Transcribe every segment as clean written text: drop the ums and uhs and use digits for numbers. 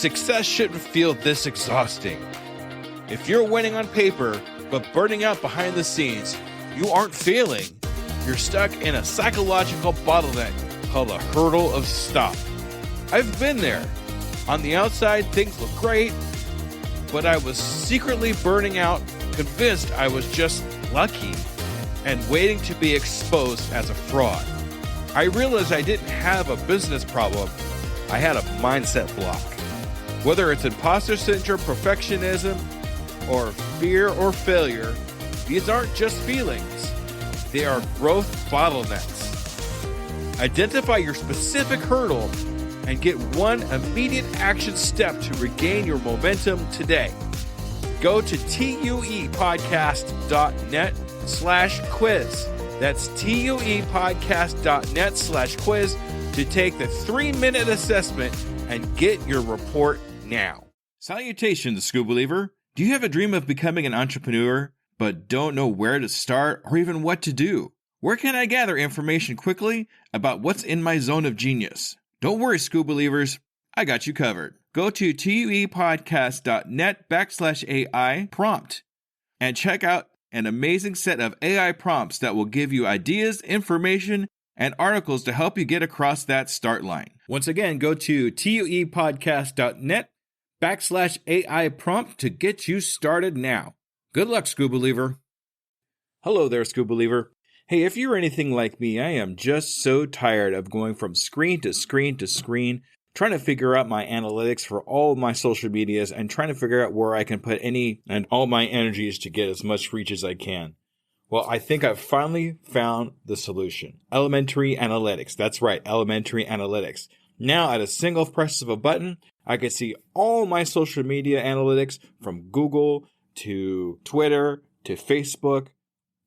Success shouldn't feel this exhausting. If you're winning on paper, but burning out behind the scenes, you aren't failing. You're stuck in a psychological bottleneck called a hurdle of stop. I've been there. On the outside, things look great, but I was secretly burning out, convinced I was just lucky, and waiting to be exposed as a fraud. I realized I didn't have a business problem. I had a mindset block. Whether it's imposter syndrome, perfectionism, or fear or failure, these aren't just feelings. They are growth bottlenecks. Identify your specific hurdle and get one immediate action step to regain your momentum today. Go to tuepodcast.net/quiz. That's tuepodcast.net/quiz to take the 3-minute assessment and get your report now. Salutations, School Believer. Do you have a dream of becoming an entrepreneur, but don't know where to start or even what to do? Where can I gather information quickly about what's in my zone of genius? Don't worry, School Believers. I got you covered. Go to tuepodcast.net/AI prompt and check out an amazing set of AI prompts that will give you ideas, information, and articles to help you get across that start line. Once again, go to tuepodcast.net/AI prompt to get you started now. Good luck, School Believer. Hello there, School Believer. Hey, if you're anything like me, I am just so tired of going from screen to screen to screen, trying to figure out my analytics for all of my social medias and trying to figure out where I can put any and all my energies to get as much reach as I can. Well, I think I've finally found the solution. Elementary analytics. That's right, elementary analytics. Now, at a single press of a button, I can see all my social media analytics from Google to Twitter to Facebook,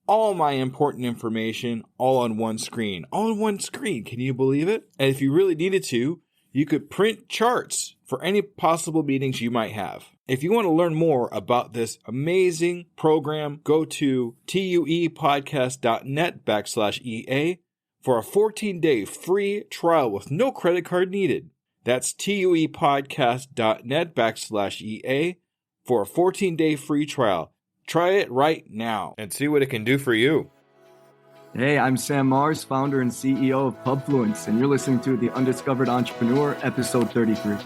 all my important information all on one screen. All on one screen. Can you believe it? And if you really needed to, you could print charts for any possible meetings you might have. If you want to learn more about this amazing program, go to tuepodcast.net/EA for a 14-day free trial with no credit card needed. That's tuepodcast.net/EA for a 14-day free trial. Try it right now and see what it can do for you. Hey, I'm Sam Mars, founder and CEO of Pubfluence, and you're listening to The Undiscovered Entrepreneur, episode 33.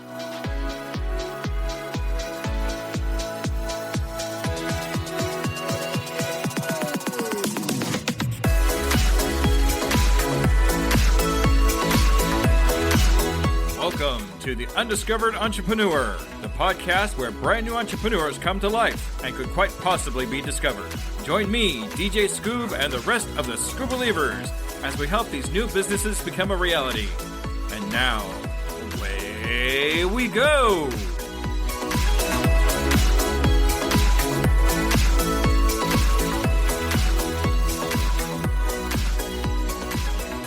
Welcome to The Undiscovered Entrepreneur, the podcast where brand new entrepreneurs come to life and could quite possibly be discovered. Join me, DJ Scoob, and the rest of the Scoob Believers as we help these new businesses become a reality. And now, away we go!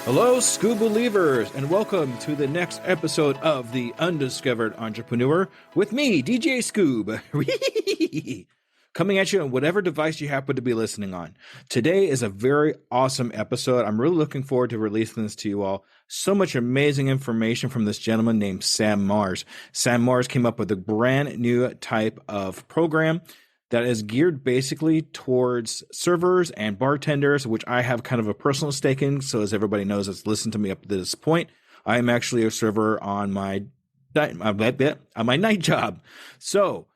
Hello, Scoob Believers, and welcome to the next episode of The Undiscovered Entrepreneur with me, DJ Scoob. Coming at you on whatever device you happen to be listening on. Today is a very awesome episode. I'm really looking forward to releasing this to you all. So much amazing information from this gentleman named Sam Mars. Sam Mars came up with a brand new type of program that is geared basically towards servers and bartenders, which I have kind of a personal stake in. So as everybody knows that's listened to me up to this point, I am actually a server on my night job. So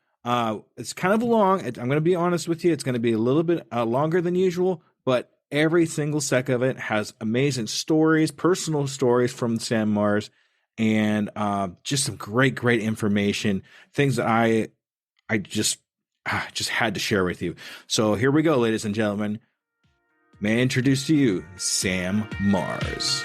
it's kind of long. I'm going to be honest with you. It's going to be a little bit longer than usual, but every single sec of it has amazing stories, personal stories from Sam Mars, and just some great information, things that I just had to share with you. So here we go, ladies and gentlemen. May I introduce to you Sam Mars.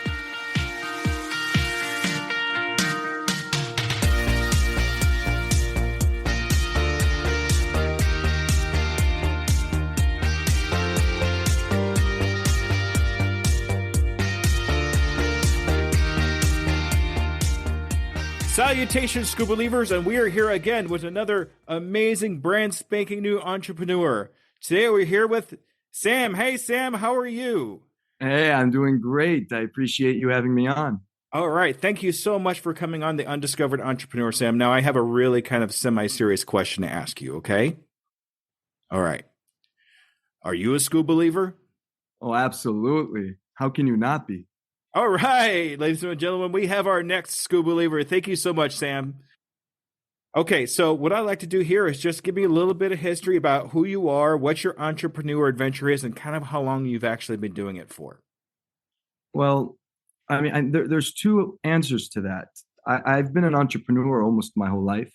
Salutations, Scoob Believers, and we are here again with another amazing, brand spanking new entrepreneur. Today we're here with Sam. Hey, Sam, how are you? Hey, I'm doing great. I appreciate you having me on. All right. Thank you so much for coming on the Undiscovered Entrepreneur, Sam. Now, I have a really kind of semi-serious question to ask you, okay? All right. Are you a school believer? Oh, absolutely. How can you not be? All right, ladies and gentlemen, we have our next school believer. Thank you so much, Sam. Okay, so what I like to do here is just give me a little bit of history about who you are, what your entrepreneur adventure is, and kind of how long you've actually been doing it for. Well, I mean, there's two answers to that. I've been an entrepreneur almost my whole life,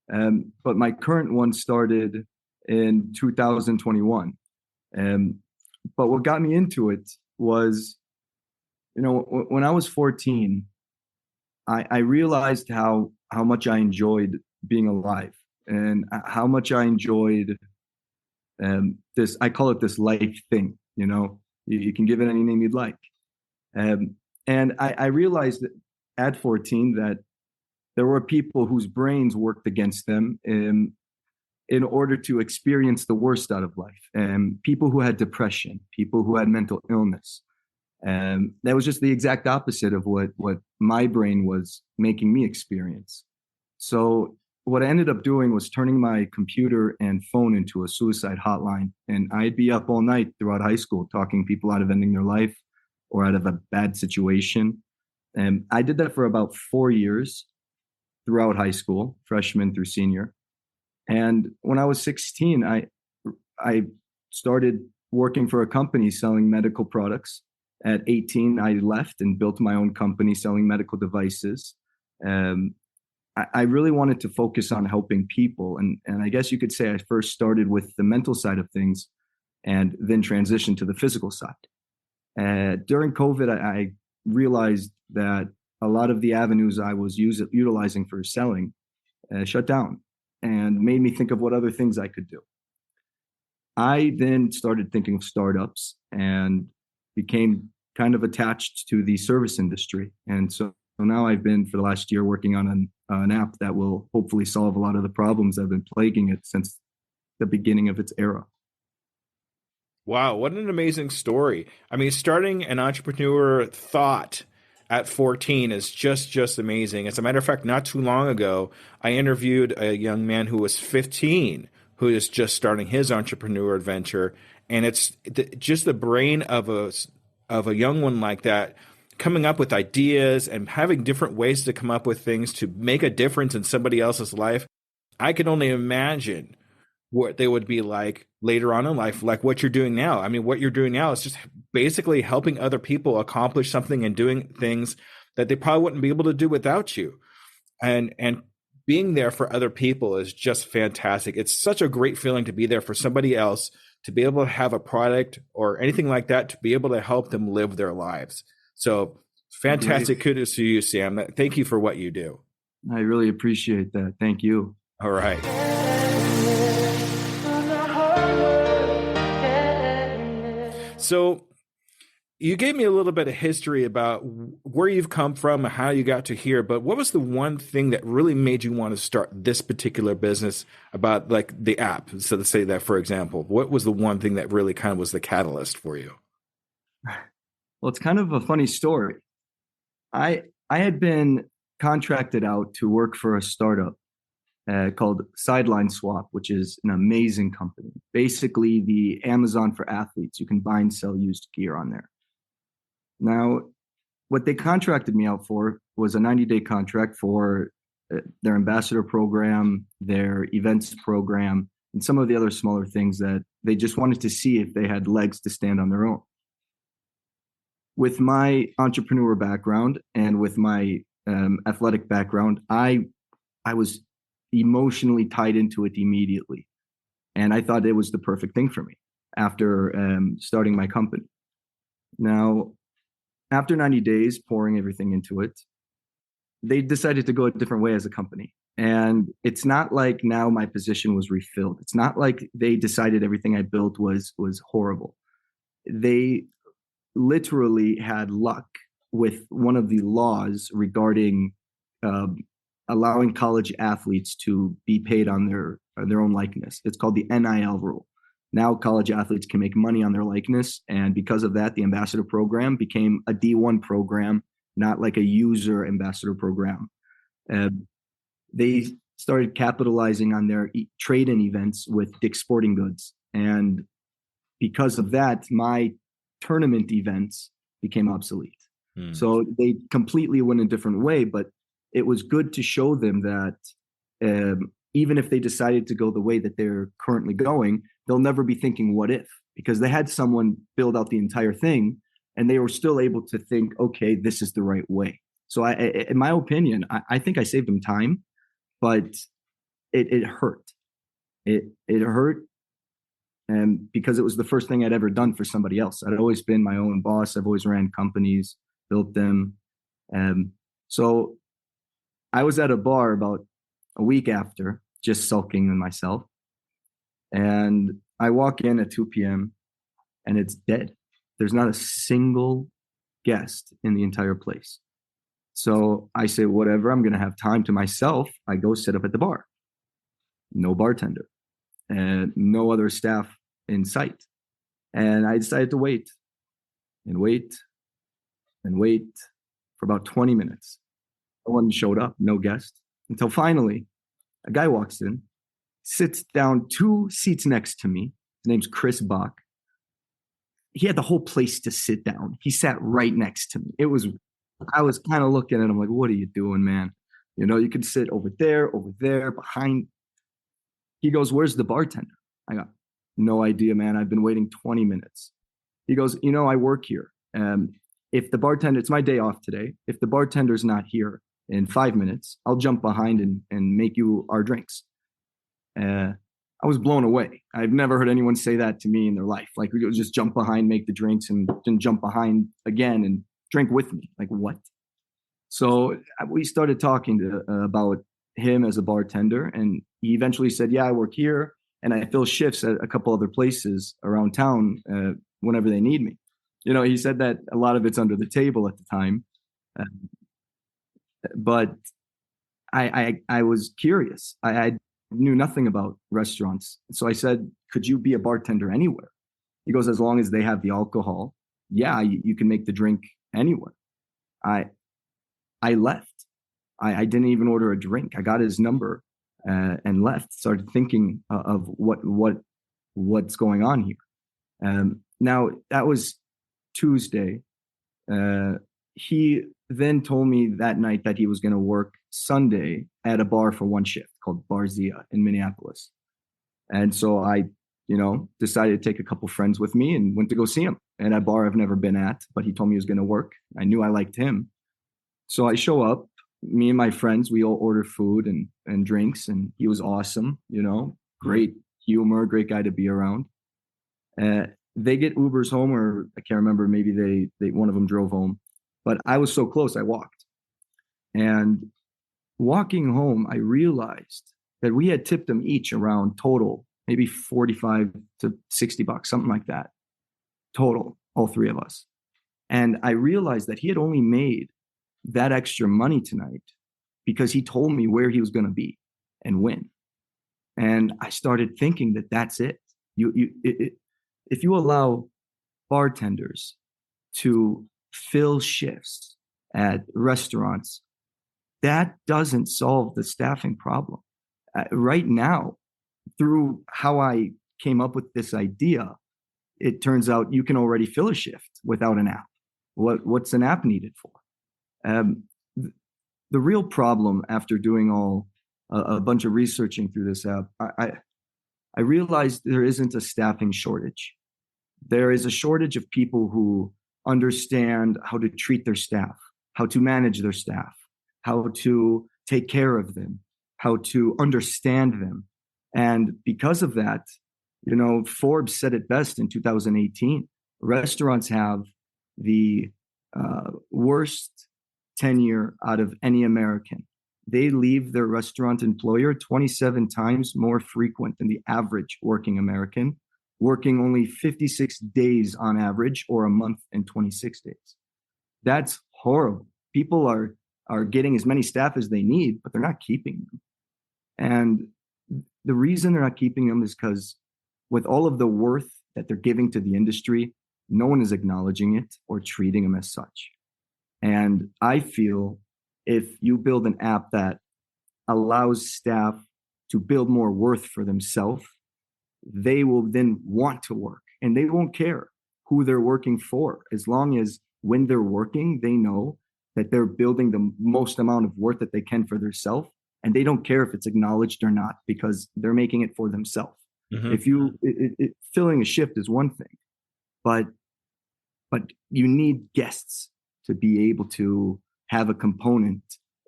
but my current one started in 2021. Um, but what got me into it was, when I was 14, I realized how much I enjoyed being alive and how much I enjoyed this. I call it this life thing. You can give it any name you'd like. Um, and I realized that at 14 that there were people whose brains worked against them in order to experience the worst out of life. People who had depression, people who had mental illness. That was just the exact opposite of what my brain was making me experience. So what I ended up doing was turning my computer and phone into a suicide hotline. And I'd be up all night throughout high school talking people out of ending their life or out of a bad situation. And I did that for about 4 years throughout high school, freshman through senior. And when I was 16, I started working for a company selling medical products. At 18, I left and built my own company selling medical devices. Um, I really wanted to focus on helping people. And I guess you could say I first started with the mental side of things and then transitioned to the physical side. During COVID, I realized that a lot of the avenues I was utilizing for selling shut down and made me think of what other things I could do. I then started thinking of startups and became kind of attached to the service industry. And so now I've been for the last year working on an app that will hopefully solve a lot of the problems that have been plaguing it since the beginning of its era. Wow, what an amazing story. I mean, starting an entrepreneur thought at 14 is just amazing. As a matter of fact, not too long ago, I interviewed a young man who was 15 who is just starting his entrepreneur adventure, and just the brain of a young one like that coming up with ideas and having different ways to come up with things to make a difference in somebody else's life. I can only imagine what they would be like later on in life, like what you're doing now. I mean, what you're doing now is just basically helping other people accomplish something and doing things that they probably wouldn't be able to do without you. And being there for other people is just fantastic. It's such a great feeling to be there for somebody else, to be able to have a product or anything like that, to be able to help them live their lives. So fantastic. Great. Kudos to you, Sam. Thank you for what you do. I really appreciate that. Thank you. All right. So you gave me a little bit of history about where you've come from and how you got to here, but what was the one thing that really made you want to start this particular business about like the app? So to say that, for example, what was the one thing that really kind of was the catalyst for you? Well, it's kind of a funny story. I had been contracted out to work for a startup called Sideline Swap, which is an amazing company. Basically, the Amazon for athletes. You can buy and sell used gear on there. Now, what they contracted me out for was a 90-day contract for their ambassador program, their events program, and some of the other smaller things that they just wanted to see if they had legs to stand on their own. With my entrepreneur background and with my athletic background, I was emotionally tied into it immediately. And I thought it was the perfect thing for me after starting my company. Now, after 90 days pouring everything into it, they decided to go a different way as a company. And it's not like now my position was refilled. It's not like they decided everything I built was horrible. They literally had luck with one of the laws regarding um, allowing college athletes to be paid on their own likeness. It's called the NIL rule. Now college athletes can make money on their likeness, and because of that, the ambassador program became a D1 program not like a user ambassador program. Uh, they started capitalizing on their trade-in events with Dick's Sporting Goods. And because of that, my tournament events became obsolete. So they completely went a different way, but it was good to show them that even if they decided to go the way that they're currently going, they'll never be thinking what if, because they had someone build out the entire thing and they were still able to think, okay, this is the right way. So in my opinion, I think I saved them time, but it hurt. It hurt, and because it was the first thing I'd ever done for somebody else. I'd always been my own boss. I've always ran companies, built them. So I was at a bar about a week after, just sulking in myself. And I walk in at 2 p.m. and it's dead. There's not a single guest in the entire place. So I say, whatever, I'm going to have time to myself. I go sit up at the bar. No bartender and no other staff in sight. And I decided to wait and wait and wait for about 20 minutes. No one showed up, no guest, until finally a guy walks in, sits down 2 seats next to me. His name's Chris Bach. He had the whole place to sit down. He sat right next to me. I was kind of looking at him like, what are you doing, man? You know, you could sit over there, behind. He goes, where's the bartender? I got no idea, man. I've been waiting 20 minutes. He goes, I work here. If the bartender, it's my day off today. If the bartender's not here in 5 minutes, I'll jump behind and make you our drinks. I was blown away. I've never heard anyone say that to me in their life. Like, we would just jump behind, make the drinks, and then jump behind again and drink with me. Like, what? So we started talking about him as a bartender, and he eventually said, yeah, I work here and I fill shifts at a couple other places around town whenever they need me. He said that a lot of it's under the table at the time, but I was curious. I knew nothing about restaurants. So I said, could you be a bartender anywhere? He goes, as long as they have the alcohol, yeah, you can make the drink anywhere. I left. I didn't even order a drink. I got his number and left. Started thinking of what's going on here. Now that was Tuesday. He then told me that night that he was going to work Sunday at a bar for one shift called Barzia in Minneapolis. And so I, decided to take a couple friends with me and went to go see him at a bar I've never been at, but he told me he was going to work. I knew I liked him. So I show up, me and my friends, we all order food and drinks, and he was awesome, great humor, great guy to be around. They get Ubers home, or I can't remember, maybe they one of them drove home, but I was so close, I walked. And walking home, I realized that we had tipped them each around total, maybe 45 to 60 bucks, something like that, total, all 3 of us. And I realized that he had only made that extra money tonight because he told me where he was going to be and when. And I started thinking that that's it. If you allow bartenders to fill shifts at restaurants, that doesn't solve the staffing problem. Right now, through how I came up with this idea, it turns out you can already fill a shift without an app. What's an app needed for? The real problem, after doing a bunch of researching through this app, I realized there isn't a staffing shortage. There is a shortage of people who understand how to treat their staff, how to manage their staff, how to take care of them, how to understand them. And because of that, Forbes said it best in 2018. Restaurants have the worst tenure out of any American. They leave their restaurant employer 27 times more frequent than the average working American, working only 56 days on average, or a month and 26 days. That's horrible. People are getting as many staff as they need, but they're not keeping them. And the reason they're not keeping them is because with all of the worth that they're giving to the industry, no one is acknowledging it or treating them as such. And I feel if you build an app that allows staff to build more worth for themselves, they will then want to work and they won't care who they're working for. As long as when they're working, they know that they're building the most amount of worth that they can for themselves. And they don't care if it's acknowledged or not because they're making it for themselves. Mm-hmm. If you filling a shift is one thing, but you need guests to be able to have a component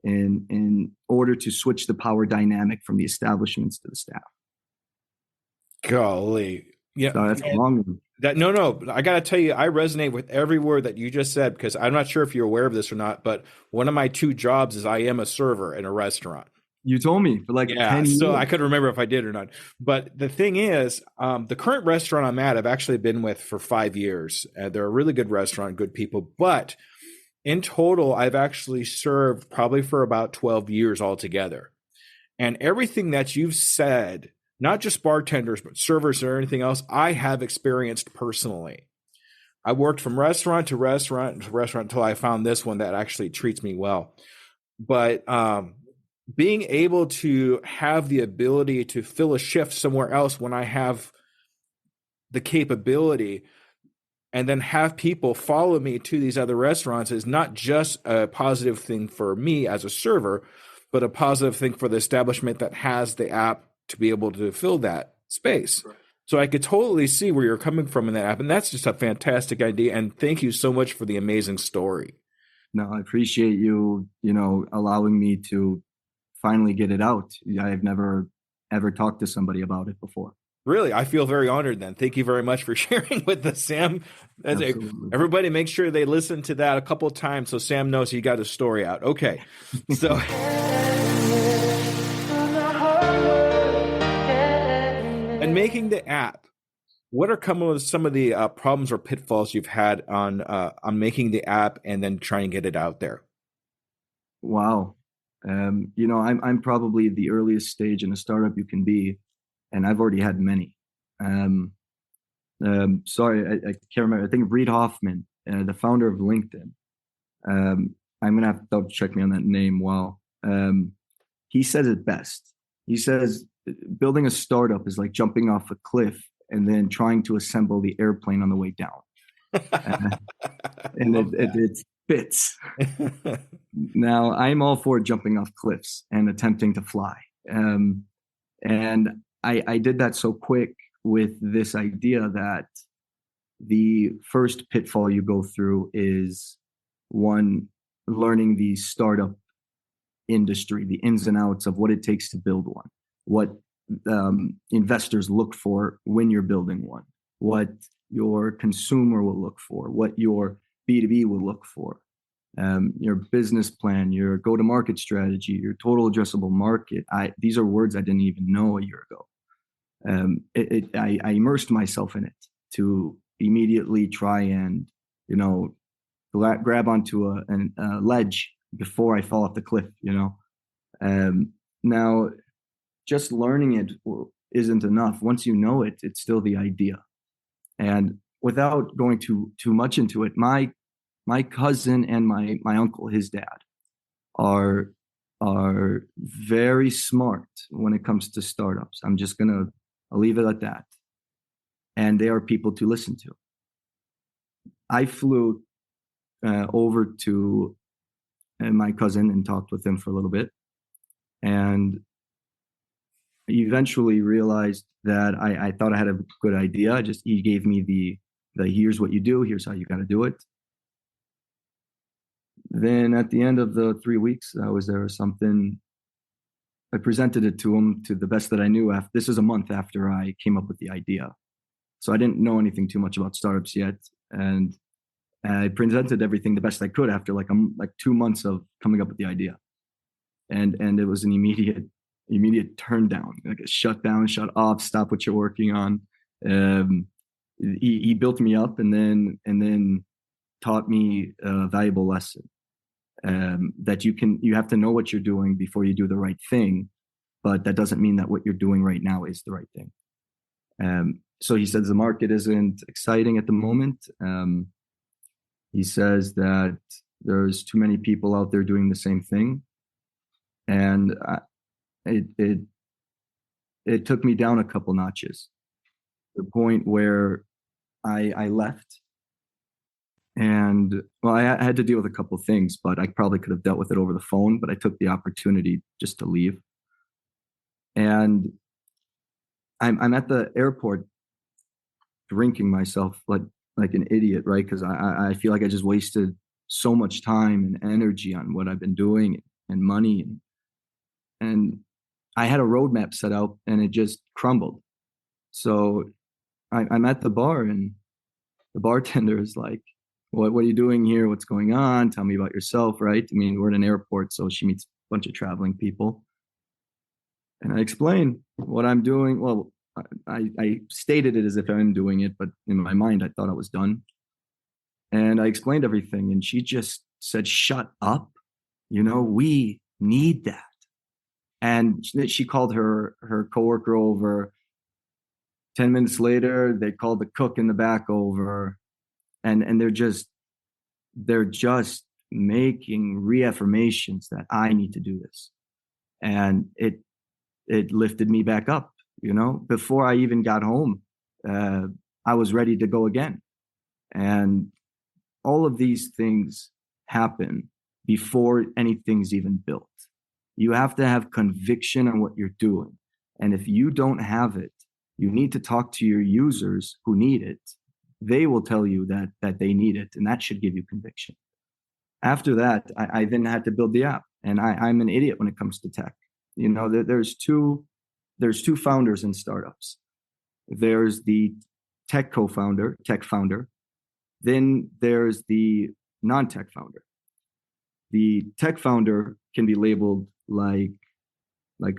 in order to switch the power dynamic from the establishments to the staff. Golly. Yeah. So that's long. That no, I gotta tell you, I resonate with every word that you just said because I'm not sure if you're aware of this or not, but one of my two jobs is I am a server in a restaurant. You told me for like Yeah, 10 years. so I couldn't remember if I did or not. But the thing is, the current restaurant I'm at, I've actually been with for 5 years. They're a really good restaurant, good people. But in total, I've actually served probably for about 12 years altogether. And everything that you've said, not just bartenders, but servers or anything else, I have experienced personally. I worked from restaurant to restaurant to restaurant until I found this one that actually treats me well. But being able to have the ability to fill a shift somewhere else when I have the capability and then have people follow me to these other restaurants is not just a positive thing for me as a server, but a positive thing for the establishment that has the app to be able to fill that space. So I could totally see where you're coming from in that app. And that's just a fantastic idea. And thank you so much for the amazing story. No, I appreciate you, allowing me to finally get it out. I've never ever talked to somebody about it before. Really, I feel very honored then. Thank you very much for sharing with us, Sam. Everybody make sure they listen to that a couple of times so Sam knows he got his story out. Okay. So and making the app, what are some of the problems or pitfalls you've had on making the app and then trying to get it out there? Wow. I'm probably the earliest stage in a startup you can be, and I've already had many. Sorry, I can't remember. I think Reid Hoffman, the founder of LinkedIn. I'm gonna have to double check me on that name. Wow. He says it best. He says building a startup is like jumping off a cliff and then trying to assemble the airplane on the way down. And it fits. Now, I'm all for jumping off cliffs and attempting to fly. And I did that so quick with this idea that the first pitfall you go through is one, learning the startup industry, the ins and outs of what it takes to build one, what investors look for when you're building one, what your consumer will look for, what your B2B will look for, your business plan, your go-to-market strategy, your total addressable market. These are words I didn't even know a year ago. I immersed myself in it to immediately try and, grab onto a ledge before I fall off the cliff, Now, just learning it isn't enough. Once you know it, it's still the idea. And without going too much into it, my cousin and my uncle, his dad, are very smart when it comes to startups. I'll leave it at that. And they are people to listen to. I flew over to my cousin and talked with him for a little bit, and eventually realized that I thought I had a good idea. He gave me the here's what you do, here's how you got to do it. Then at the end of the 3 weeks I was there or something, I presented it to him to the best that I knew. This is a month after I came up with the idea. So I didn't know anything too much about startups yet. And I presented everything the best I could after like 2 months of coming up with the idea. And it was an immediate turn down, like a shut down, shut off, stop what you're working on. He built me up and then taught me a valuable lesson. That you have to know what you're doing before you do the right thing, but that doesn't mean that what you're doing right now is the right thing. So he says the market isn't exciting at the moment. He says that There's too many people out there doing the same thing, and it it it took me down a couple notches. The point where I left, and well, I had to deal with a couple things, but I probably could have dealt with it over the phone. But I took the opportunity just to leave, and I'm at the airport drinking myself like an idiot, right? Because I feel like I just wasted so much time and energy on what I've been doing and money, and I had a roadmap set out and it just crumbled. So I'm at the bar and the bartender is like, what are you doing here? What's going on? Tell me about yourself, right? I mean, we're in an airport, so she meets a bunch of traveling people. And I explain what I'm doing. Well, I stated it as if I'm doing it, but in my mind, I thought I was done. And I explained everything, and she just said, "Shut up. We need that." And she called her coworker over. 10 minutes later, they called the cook in the back over, and they're just making reaffirmations that I need to do this. And it lifted me back up. Before I even got home, I was ready to go again. And all of these things happen before anything's even built. You have to have conviction on what you're doing. And if you don't have it, you need to talk to your users who need it. They will tell you that they need it, and that should give you conviction. After that, I then had to build the app, and I'm an idiot when it comes to tech. There's two founders in startups. There's the tech founder. Then there's the non-tech founder. The tech founder can be labeled like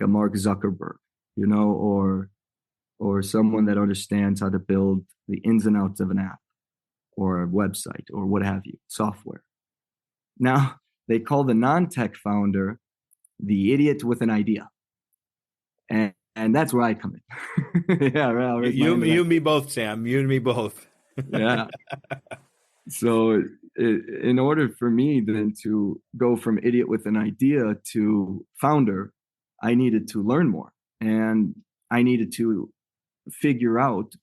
a Mark Zuckerberg, or someone that understands how to build the ins and outs of an app or a website or what have you, software. Now, they call the non-tech founder the idiot with an idea. And that's where I come in. Yeah, well, you and me both, Sam. You and me both. Yeah. So in order for me then to go from idiot with an idea to founder, I needed to learn more, and I needed to figure out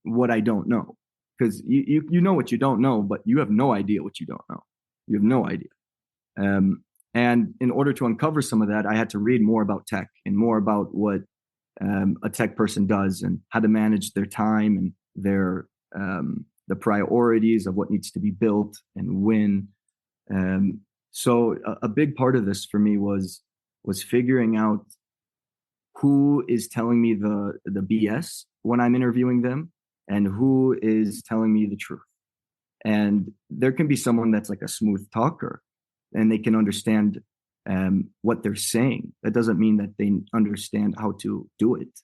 what I don't know, because you know what you don't know, but you have no idea what you don't know. You have no idea. And in order to uncover some of that, I had to read more about tech and more about what a tech person does and how to manage their time and their the priorities of what needs to be built and when. So a big part of this for me was figuring out who is telling me the BS when I'm interviewing them and who is telling me the truth. And there can be someone that's like a smooth talker and they can understand what they're saying. That doesn't mean that they understand how to do it.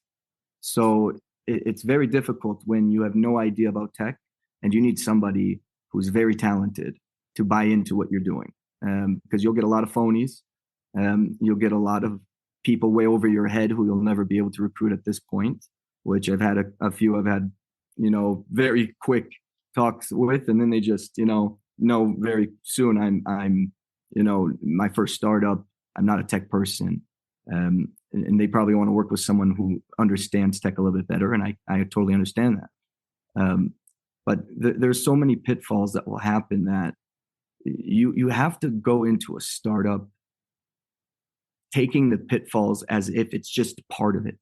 So it's very difficult when you have no idea about tech and you need somebody who's very talented to buy into what you're doing. Because you'll get a lot of phonies. You'll get a lot of people way over your head who you'll never be able to recruit at this point, which I've had a few I've had, very quick talks with, and then they just, know very soon I'm, my first startup, I'm not a tech person. And they probably want to work with someone who understands tech a little bit better. And I totally understand that. But there's so many pitfalls that will happen that you have to go into a startup taking the pitfalls as if it's just part of it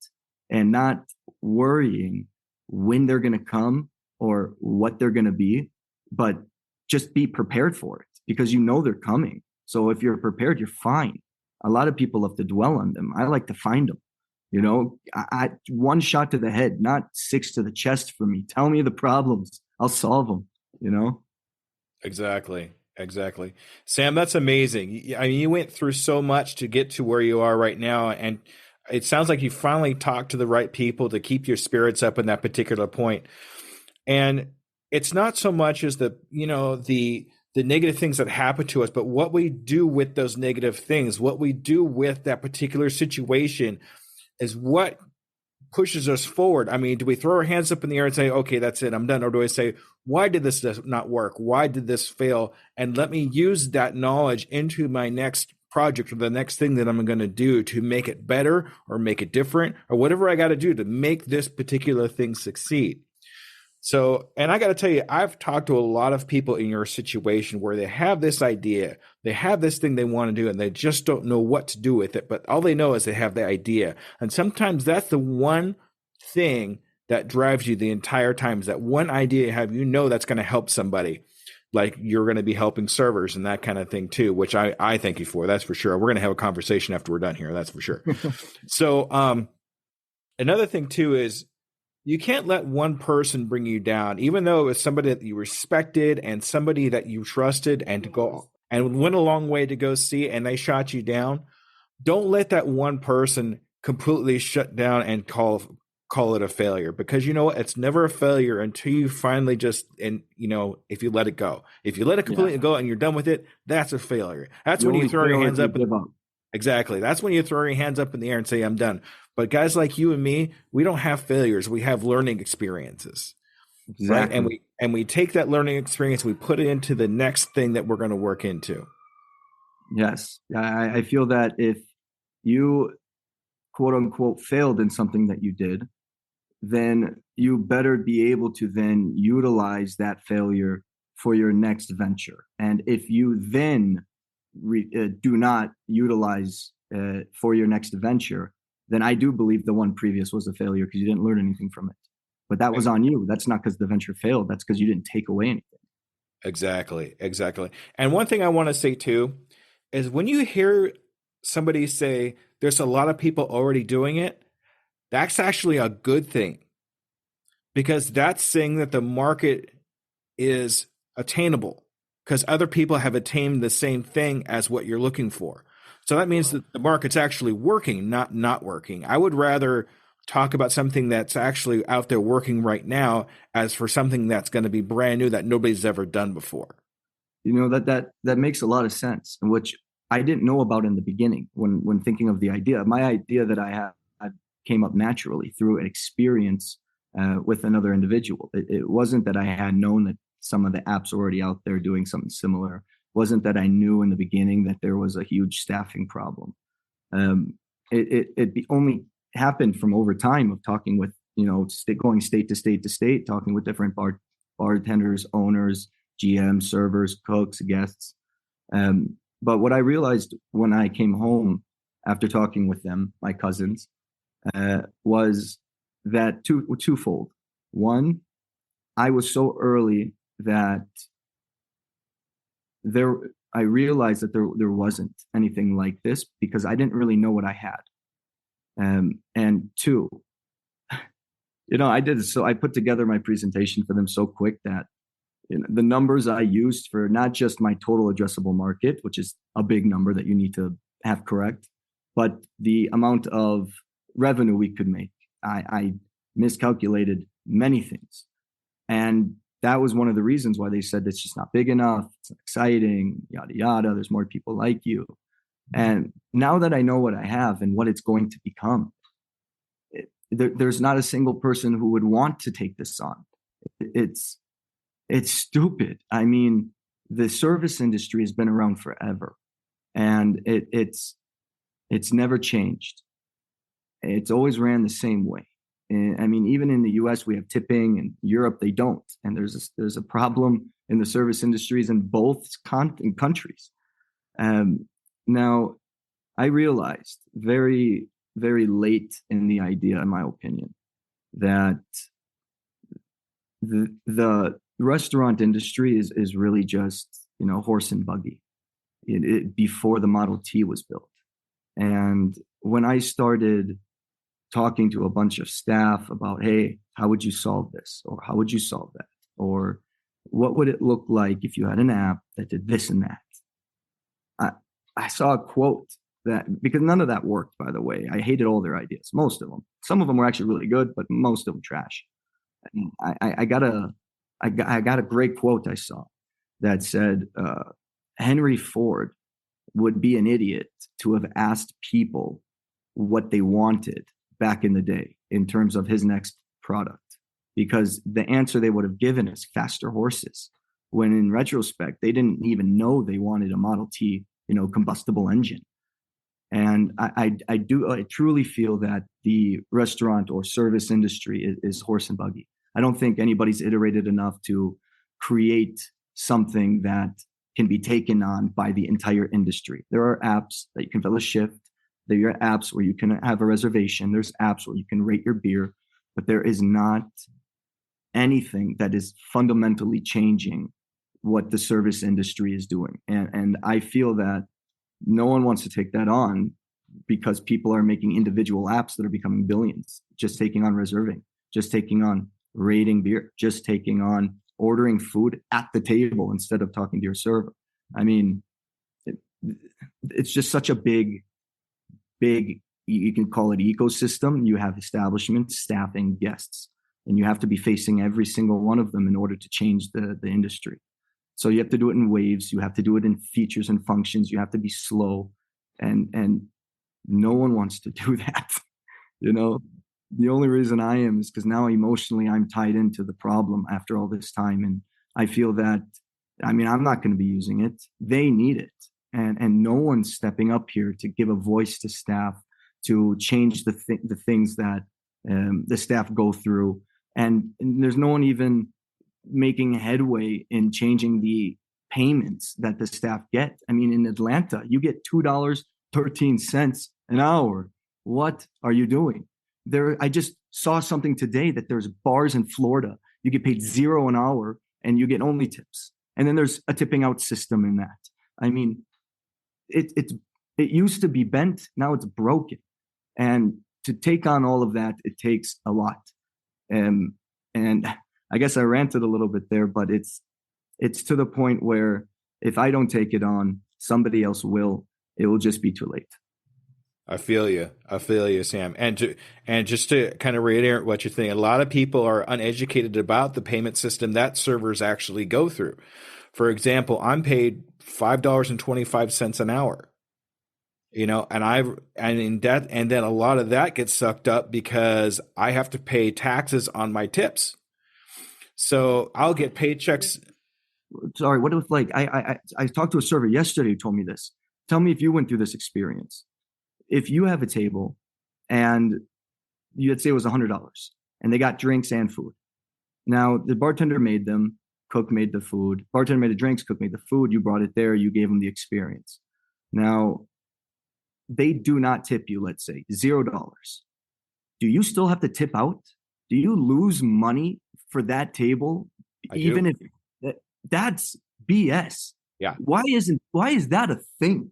and not worrying when they're going to come or what they're going to be, but just be prepared for it because they're coming. So if you're prepared, you're fine. A lot of people have to dwell on them. I like to find them. I one shot to the head, not 6 to the chest for me. Tell me the problems. I'll solve them, Exactly. Sam, that's amazing. I mean, you went through so much to get to where you are right now. And it sounds like you finally talked to the right people to keep your spirits up in that particular point. And it's not so much as the negative things that happen to us, but what we do with those negative things, what we do with that particular situation is what pushes us forward? I mean, do we throw our hands up in the air and say, okay, that's it, I'm done? Or do I say, why did this not work? Why did this fail? And let me use that knowledge into my next project or the next thing that I'm going to do to make it better or make it different or whatever I got to do to make this particular thing succeed. So, and I got to tell you, I've talked to a lot of people in your situation where they have this idea, they have this thing they want to do, and they just don't know what to do with it. But all they know is they have the idea. And sometimes that's the one thing that drives you the entire time is that one idea you have, that's going to help somebody. Like you're going to be helping servers and that kind of thing too, which I thank you for. That's for sure. We're going to have a conversation after we're done here. That's for sure. So, another thing too is, you can't let one person bring you down, even though it was somebody that you respected and somebody that you trusted and to go and went a long way to go see, and they shot you down. Don't let that one person completely shut down and call it a failure, because you know what? It's never a failure until you finally if you let it go. If you let it completely go and you're done with it, that's a failure. That's when you throw your hands up. Exactly. That's when you throw your hands up in the air and say, I'm done. But guys like you and me, we don't have failures. We have learning experiences. Exactly. Right? And we take that learning experience, we put it into the next thing that we're going to work into. Yes. I feel that if you, quote unquote, failed in something that you did, then you better be able to then utilize that failure for your next venture. And if you then do not utilize for your next venture, then I do believe the one previous was a failure because you didn't learn anything from it. But that was on you. That's not because the venture failed. That's because you didn't take away anything. Exactly. And one thing I want to say too is when you hear somebody say there's a lot of people already doing it, that's actually a good thing, because that's saying that the market is attainable because other people have attained the same thing as what you're looking for. So that means that the market's actually working, not working. I would rather talk about something that's actually out there working right now as for something that's going to be brand new that nobody's ever done before. That makes a lot of sense, which I didn't know about in the beginning when thinking of the idea. My idea that I had came up naturally through an experience with another individual. It wasn't that I had known that some of the apps were already out there doing something similar. It wasn't that I knew in the beginning that there was a huge staffing problem. It only happened from over time of talking with, going state to state to state, talking with different bartenders, owners, GM, servers, cooks, guests. But what I realized when I came home after talking with them, my cousins, was that twofold. One, I was so early that I realized that there wasn't anything like this because I didn't really know what I had. And two, I put together my presentation for them so quick that the numbers I used for not just my total addressable market, which is a big number that you need to have correct, but the amount of revenue we could make. I miscalculated many things. And that was one of the reasons why they said it's just not big enough, it's not exciting, yada, yada, there's more people like you. And now that I know what I have and what it's going to become, there's not a single person who would want to take this on. It's stupid. I mean, the service industry has been around forever, and it's never changed. It's always ran the same way. And, I mean, even in the U.S., we have tipping, and Europe they don't. And there's a problem in the service industries in both countries. Now, I realized very, very late in the idea, in my opinion, that the restaurant industry is really just, horse and buggy before the Model T was built. And when I started talking to a bunch of staff about, hey, how would you solve this? Or how would you solve that? Or what would it look like if you had an app that did this and that? I saw a quote that, because none of that worked, by the way. I hated all their ideas, most of them. Some of them were actually really good, but most of them trash. I got a great quote I saw that said, Henry Ford would be an idiot to have asked people what they wanted back in the day. in terms of his next product, because the answer they would have given is faster horses, when in retrospect they didn't even know they wanted a Model T, combustible engine. And I truly feel that the restaurant or service industry is horse and buggy. I don't think anybody's iterated enough to create something that can be taken on by the entire industry. There are apps that you can fill a shift. There are apps where you can have a reservation. There's apps where you can rate your beer, but there is not anything that is fundamentally changing what the service industry is doing. And I feel that no one wants to take that on, because people are making individual apps that are becoming billions, just taking on reserving, just taking on rating beer, just taking on ordering food at the table instead of talking to your server. I mean, it's just such a big, you can call it ecosystem. You have establishments, staffing, guests, and you have to be facing every single one of them in order to change the industry. So you have to do it in waves. You have to do it in features and functions. You have to be slow, and no one wants to do that. The only reason I am is because now emotionally I'm tied into the problem after all this time, and I feel that, I'm not going to be using it. They need it, and no one's stepping up here to give a voice to staff to change the things that the staff go through, and there's no one even making headway in changing the payments that the staff get. In Atlanta, you get $2.13 an hour. What are you doing? I just saw something today that there's bars in Florida. You get paid $0 an hour and you get only tips. And then there's a tipping out system in that. It used to be bent. Now it's broken. And to take on all of that, it takes a lot. And I guess I ranted a little bit there, but it's to the point where if I don't take it on, somebody else will. It will just be too late. I feel you, Sam. And just to kind of reiterate what you're saying, a lot of people are uneducated about the payment system that servers actually go through. For example, I'm paid $5.25 an hour. And then a lot of that gets sucked up because I have to pay taxes on my tips. So I'll get paychecks. Sorry, what it was like. I talked to a server yesterday who told me this. Tell me if you went through this experience. If you have a table and let's say it was $100 and they got drinks and food. Now the bartender made them, cook made the food, bartender made the drinks, cook made the food. You brought it there, you gave them the experience. Now they do not tip you, let's say $0. Do you still have to tip out? Do you lose money for that table? Even if that's BS. Yeah. Why is that a thing?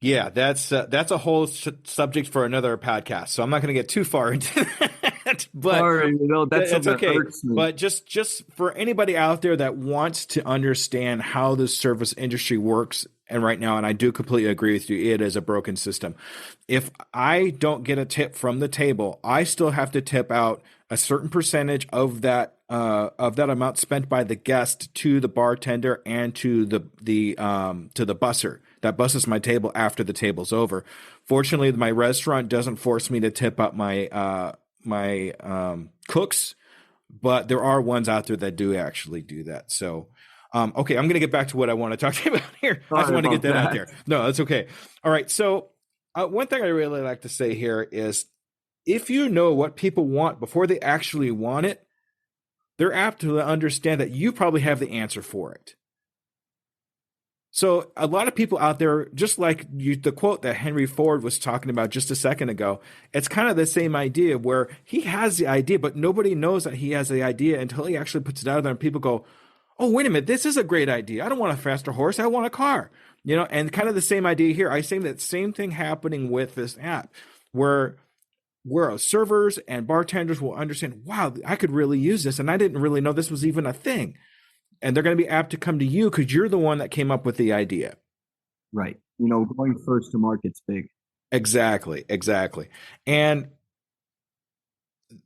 Yeah, that's a whole subject for another podcast. So I'm not going to get too far into that. But sorry, that's okay. But just for anybody out there that wants to understand how the service industry works, and right now, and I do completely agree with you, it is a broken system. If I don't get a tip from the table, I still have to tip out a certain percentage of that amount spent by the guest to the bartender and to the busser that busses my table after the table's over. Fortunately, my restaurant doesn't force me to tip up my cooks, but there are ones out there that do actually do that. So, okay, I'm going to get back to what I want to talk to you about here. I just want to get that out there. No, that's okay. All right. So one thing I really like to say here is if you know what people want before they actually want it, they're apt to understand that you probably have the answer for it. So a lot of people out there, just like the quote that Henry Ford was talking about just a second ago, it's kind of the same idea where he has the idea, but nobody knows that he has the idea until he actually puts it out there and people go, oh, wait a minute, this is a great idea. I don't want a faster horse. I want a car, and kind of the same idea here. I think that same thing happening with this app where servers and bartenders will understand, wow, I could really use this. And I didn't really know this was even a thing. And they're going to be apt to come to you because you're the one that came up with the idea. Right. Going first to market's big. Exactly. And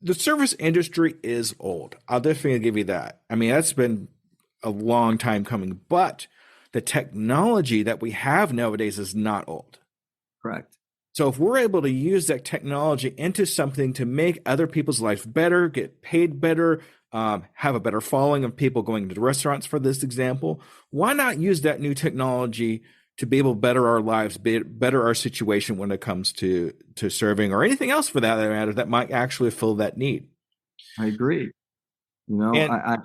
the service industry is old. I'll definitely give you that. That's been a long time coming, but the technology that we have nowadays is not old. Correct. So if we're able to use that technology into something to make other people's lives better, get paid better, have a better following of people going to the restaurants, for this example, why not use that new technology to be able to better our lives, better our situation when it comes to serving or anything else for that matter that might actually fill that need? I agree. You know, And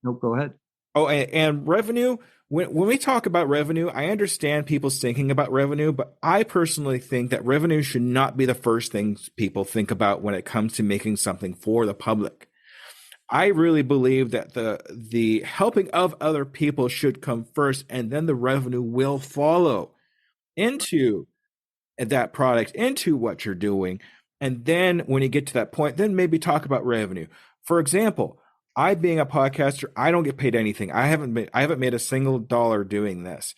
no, go ahead. oh, and revenue. When we talk about revenue, I understand people's thinking about revenue, but I personally think that revenue should not be the first things people think about when it comes to making something for the public. I really believe that the helping of other people should come first, and then the revenue will follow into that product, into what you're doing. And then when you get to that point, then maybe talk about revenue. For example, I being a podcaster, I don't get paid anything. I haven't made a single dollar doing this,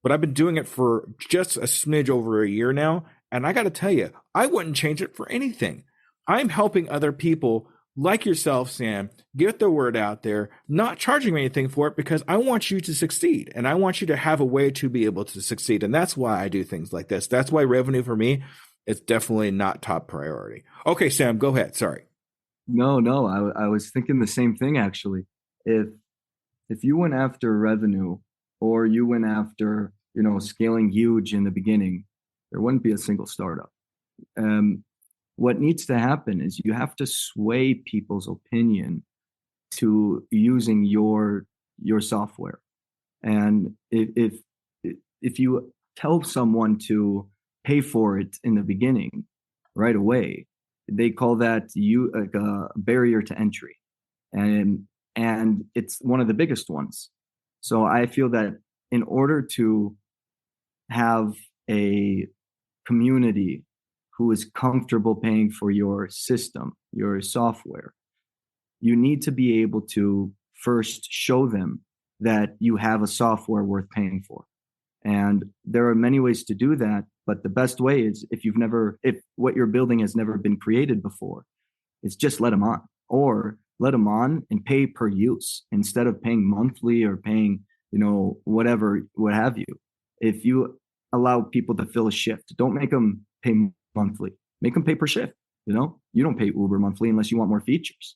but I've been doing it for just a smidge over a year now. And I got to tell you, I wouldn't change it for anything. I'm helping other people like yourself, Sam, get the word out there, not charging anything for it because I want you to succeed and I want you to have a way to be able to succeed. And that's why I do things like this. That's why revenue for me is definitely not top priority. Okay, Sam, go ahead. Sorry. No, no, I was thinking the same thing actually. If if you went after revenue or you went after, scaling huge in the beginning, there wouldn't be a single startup. Um, what needs to happen is you have to sway people's opinion to using your software. And if you tell someone to pay for it in the beginning right away, they call that you like a barrier to entry, and it's one of the biggest ones. So I feel that in order to have a community who is comfortable paying for your system, your software, you need to be able to first show them that you have a software worth paying for. And there are many ways to do that, but the best way is if what you're building has never been created before, it's just let them on, or let them on and pay per use instead of paying monthly or paying, whatever, what have you. If you allow people to fill a shift, don't make them pay monthly, make them pay per shift. You don't pay Uber monthly unless you want more features.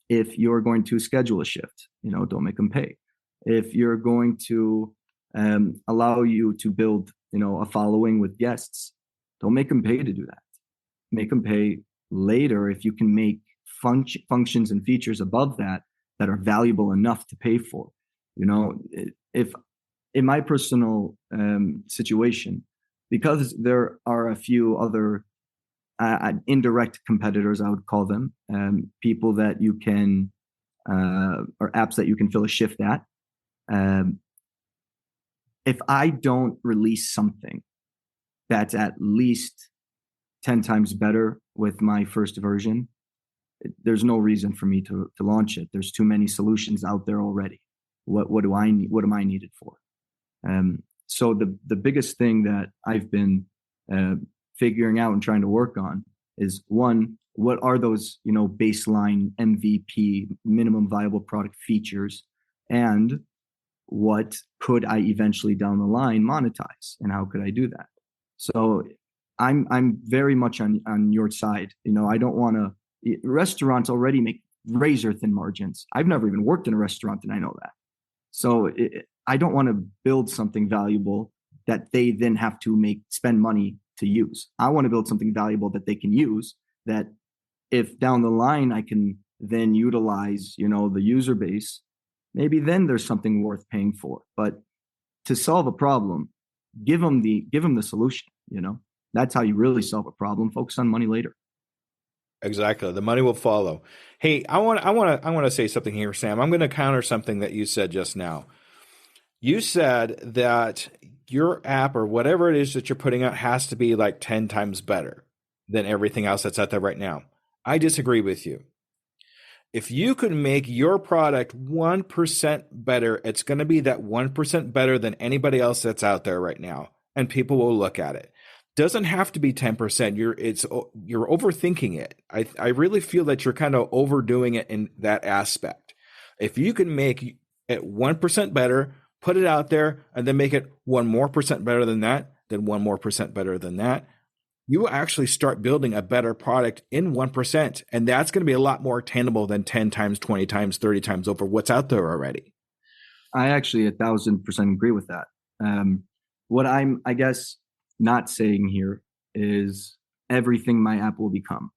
If you're going to schedule a shift, don't make them pay. If you're going to allow you to build, a following with guests, don't make them pay to do that. Make them pay later if you can make functions and features above that that are valuable enough to pay for. If in my personal situation, because there are a few other indirect competitors, I would call them, people that you can, or apps that you can fill a shift at. If I don't release something that's at least 10 times better with my first version, there's no reason for me to launch it. There's too many solutions out there already. What do I need? What am I needed for? So the biggest thing that I've been figuring out and trying to work on is, one, what are those baseline MVP, minimum viable product features, and what could I eventually down the line monetize, and how could I do that? So I'm very much on your side. I don't want to. Restaurants already make razor thin margins. I've never even worked in a restaurant, and I know that. So I don't want to build something valuable that they then have to spend money to use. I want to build something valuable that they can use, that if down the line I can then utilize, the user base, maybe then there's something worth paying for. But to solve a problem, give them the solution. That's how you really solve a problem. Focus on money later. Exactly. The money will follow. Hey, I want to say something here, Sam. I'm going to counter something that you said just now. You said that your app or whatever it is that you're putting out has to be like 10 times better than everything else that's out there right now. I disagree with you. If you could make your product 1% better, it's going to be that 1% better than anybody else that's out there right now, and people will look at it. Doesn't have to be 10%. You're overthinking it. I really feel that you're kind of overdoing it in that aspect. If you can make it 1% better, put it out there, and then make it 1% more better than that, then 1% more better than that, you will actually start building a better product in 1%. And that's going to be a lot more attainable than 10 times, 20 times, 30 times over what's out there already. I actually 1,000% agree with that. What I'm, I guess, not saying here is everything my app will become.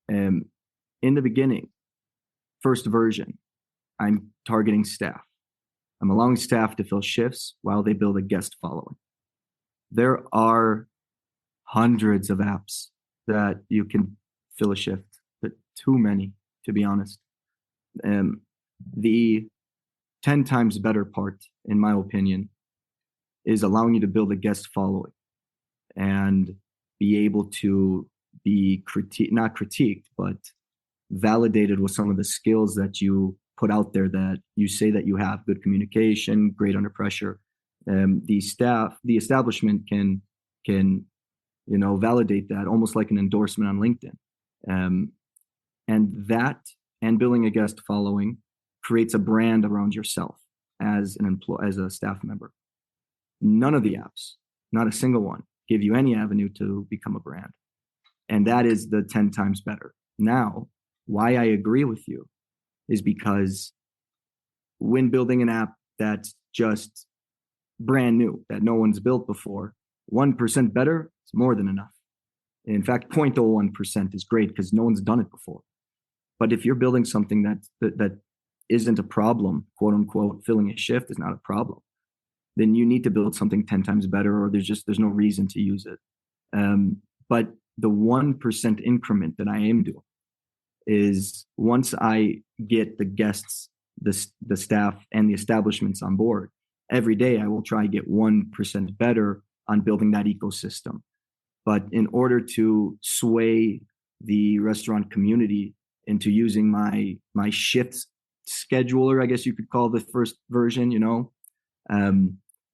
In the beginning, first version, I'm targeting staff. I'm allowing staff to fill shifts while they build a guest following. There are hundreds of apps that you can fill a shift, but too many, to be honest. The 10 times better part, in my opinion, is allowing you to build a guest following and be able to be not critiqued, but validated with some of the skills that you put out there, that you say that you have: good communication, great under pressure. The establishment can validate that almost like an endorsement on LinkedIn. And building a guest following creates a brand around yourself as as a staff member. None of the apps, not a single one, give you any avenue to become a brand. And that is the 10 times better. Now, why I agree with you is because when building an app that's just brand new, that no one's built before, 1% better is more than enough. In fact, 0.01% is great because no one's done it before. But if you're building something that isn't a problem, quote unquote, filling a shift is not a problem, then you need to build something 10 times better, or there's no reason to use it. But the 1% increment that I am doing is, once I get the guests, the staff, and the establishments on board, every day I will try to get 1% better on building that ecosystem. But in order to sway the restaurant community into using my shift scheduler, I guess you could call the first version,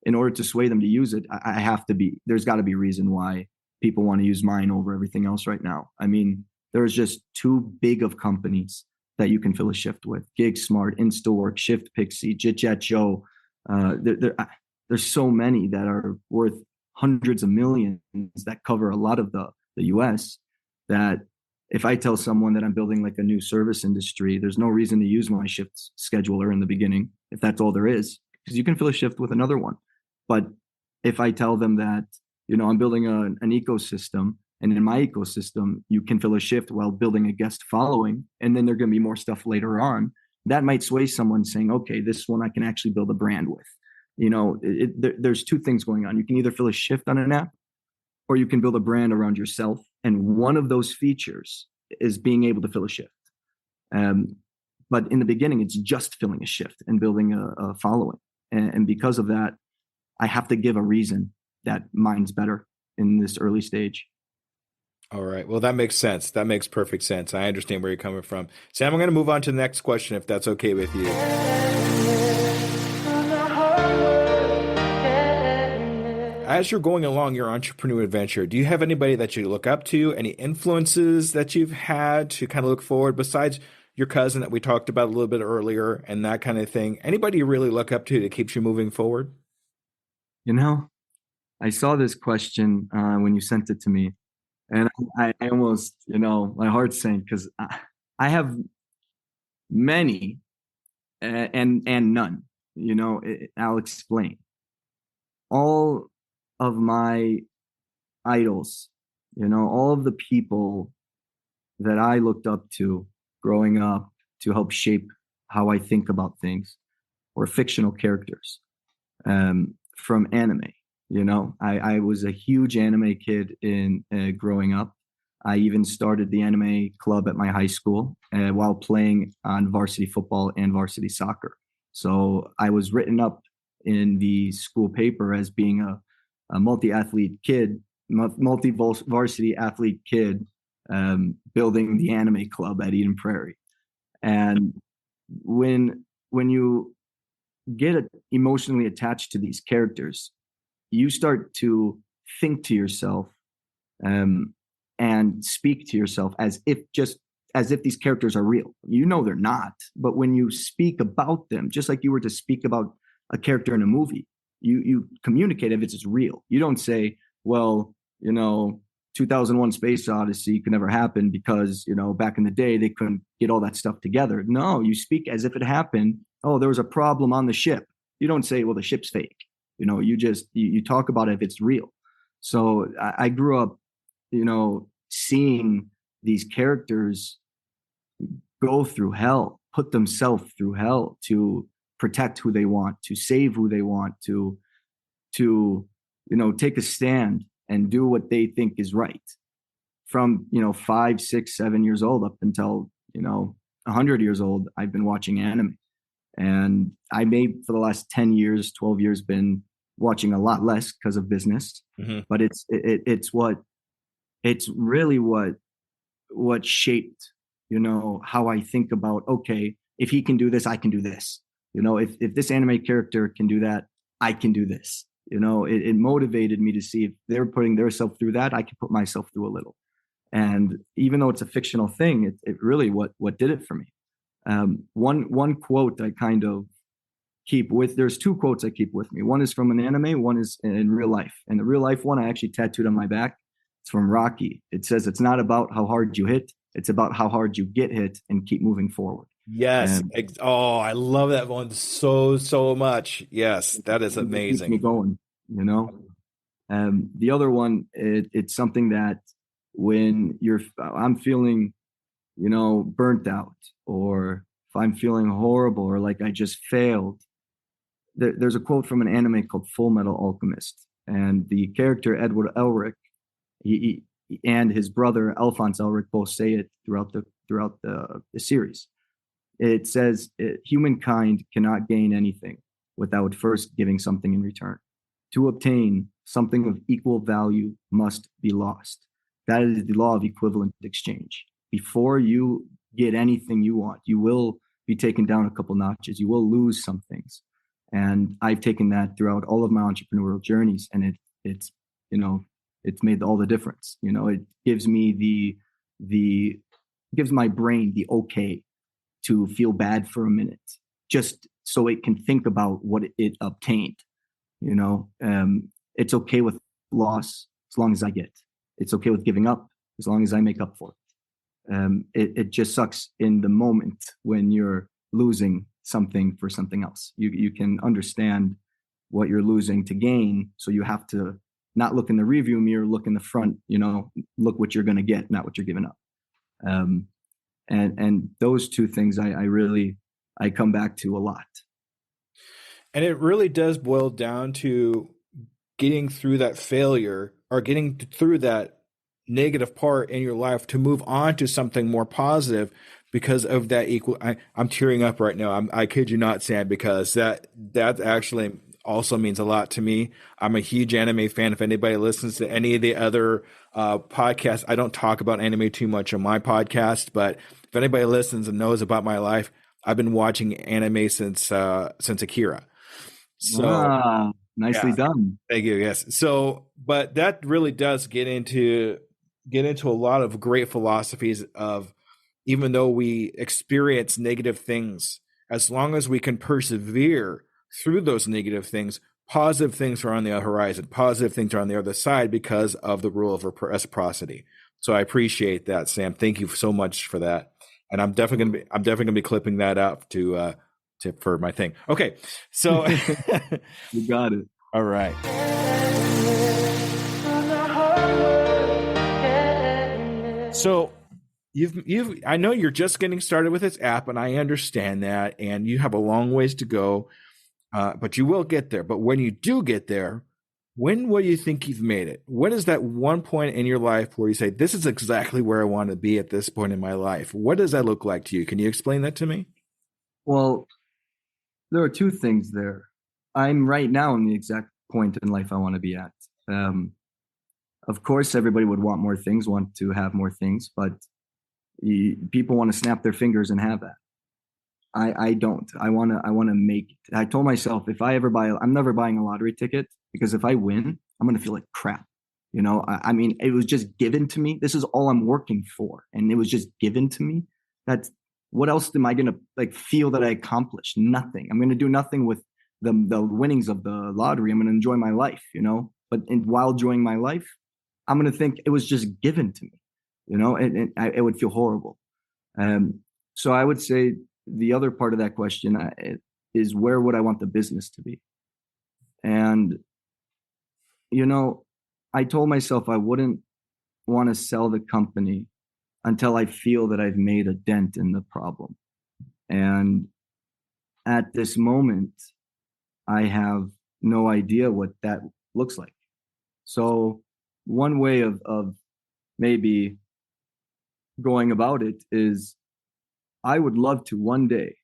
in order to sway them to use it, I have to be, there's got to be a reason why people want to use mine over everything else right now. I mean, there's just too big of companies that you can fill a shift with: Gig Smart, Instawork, Shift Pixie, JitJat Joe. There's so many that are worth hundreds of millions that cover a lot of the US, that if I tell someone that I'm building like a new service industry, there's no reason to use my shift scheduler in the beginning, if that's all there is, because you can fill a shift with another one. But if I tell them that, I'm building an ecosystem, and in my ecosystem, you can fill a shift while building a guest following, and then there's going to be more stuff later on, that might sway someone saying, okay, this one I can actually build a brand with. There's two things going on. You can either fill a shift on an app, or you can build a brand around yourself. And one of those features is being able to fill a shift. But in the beginning, it's just filling a shift and building a following. And because of that, I have to give a reason that mine's better in this early stage. All right. Well, that makes sense. That makes perfect sense. I understand where you're coming from. Sam, I'm going to move on to the next question, if that's okay with you. As you're going along your entrepreneur adventure, do you have anybody that you look up to, any influences that you've had to kind of look forward, besides your cousin that we talked about a little bit earlier and that kind of thing? Anybody you really look up to that keeps you moving forward? I saw this question when you sent it to me, and I almost, my heart sank, because I have many and none. I'll explain. All of my idols, all of the people that I looked up to growing up to help shape how I think about things, were fictional characters from anime. I was a huge anime kid in growing up. I even started the anime club at my high school while playing on varsity football and varsity soccer. So I was written up in the school paper as being a multi-athlete kid, multi-varsity athlete kid, building the anime club at Eden Prairie. And when you get emotionally attached to these characters, you start to think to yourself and speak to yourself as if these characters are real. They're not, but when you speak about them, just like you were to speak about a character in a movie, you communicate if it's real. You don't say, well, 2001 Space Odyssey could never happen because, back in the day, they couldn't get all that stuff together. No, you speak as if it happened. Oh, there was a problem on the ship. You don't say, well, the ship's fake. You talk about it if it's real. So I grew up, seeing these characters go through hell, put themselves through hell to protect who they want, to save who they want, to take a stand and do what they think is right. From 5, 6, 7 years old up until 100 years old, I've been watching anime, and I may for the last 10 years, 12 years been watching a lot less because of business. Mm-hmm. But it's really what shaped how I think about, okay, if he can do this, I can do this. If this anime character can do that, I can do this. It motivated me to see if they're putting themselves through that, I can put myself through a little. And even though it's a fictional thing, it really what did it for me. One quote I kind of keep with, there's two quotes I keep with me. One is from an anime, one is in real life. And the real life one I actually tattooed on my back. It's from Rocky. It says, it's not about how hard you hit, it's about how hard you get hit and keep moving forward. Yes. I love that one so much. Yes, that is amazing. It keeps me going, the other one, it's something that when I'm feeling, burnt out, or if I'm feeling horrible, or like I just failed. There's a quote from an anime called Full Metal Alchemist, and the character Edward Elric, he and his brother Alphonse Elric both say it throughout the series. It says, humankind cannot gain anything without first giving something in return. To obtain something of equal value must be lost. That is the law of equivalent exchange. Before you get anything you want, you will be taken down a couple notches. You will lose some things. And I've taken that throughout all of my entrepreneurial journeys, and it's made all the difference. It gives me gives my brain the okay to feel bad for a minute, just so it can think about what it obtained. It's okay with loss as long as I get. It's okay with giving up as long as I make up for it. It just sucks in the moment when you're losing something for something else. You can understand what you're losing to gain, so you have to not look in the rearview mirror, look in the front. Look what you're going to get, not what you're giving up. And those two things I come back to a lot. And it really does boil down to getting through that failure, or getting through that negative part in your life to move on to something more positive because of that equal. I'm tearing up right now. I kid you not, Sam, because that actually also means a lot to me. I'm a huge anime fan. If anybody listens to any of the other podcasts, I don't talk about anime too much on my podcast, but if anybody listens and knows about my life, I've been watching anime since Akira. So nicely done. Thank you. Yes. So, but that really does get into a lot of great philosophies of, even though we experience negative things, as long as we can persevere through those negative things, positive things are on the horizon. Positive things are on the other side because of the rule of reciprocity. So I appreciate that, Sam. Thank you so much for that. And I'm definitely gonna be clipping that up for my thing. Okay, so you got it. All right. So I know you're just getting started with this app, and I understand that, and you have a long ways to go, but you will get there. But when you do get there, when will you think you've made it? What is that one point in your life where you say, this is exactly where I want to be at this point in my life? What does that look like to you? Can you explain that to me? Well, there are two things there. I'm right now in the exact point in life I want to be at. Of course, everybody would want more things, want to have more things, but people want to snap their fingers and have that. I don't. I want to make it. I told myself, if I ever I'm never buying a lottery ticket, because if I win, I'm going to feel like crap. I mean, it was just given to me. This is all I'm working for, and it was just given to me. That's what else am I going to feel that I accomplished? Nothing. I'm going to do nothing with the winnings of the lottery. I'm going to enjoy my life, but while enjoying my life, I'm going to think it was just given to me, and it would feel horrible. Um, so I would say the other part of that question is, where would I want the business to be? And, you know, I told myself I wouldn't want to sell the company until I feel that I've made a dent in the problem. And at this moment, I have no idea what that looks like. So one way of maybe going about it is, I would love to one day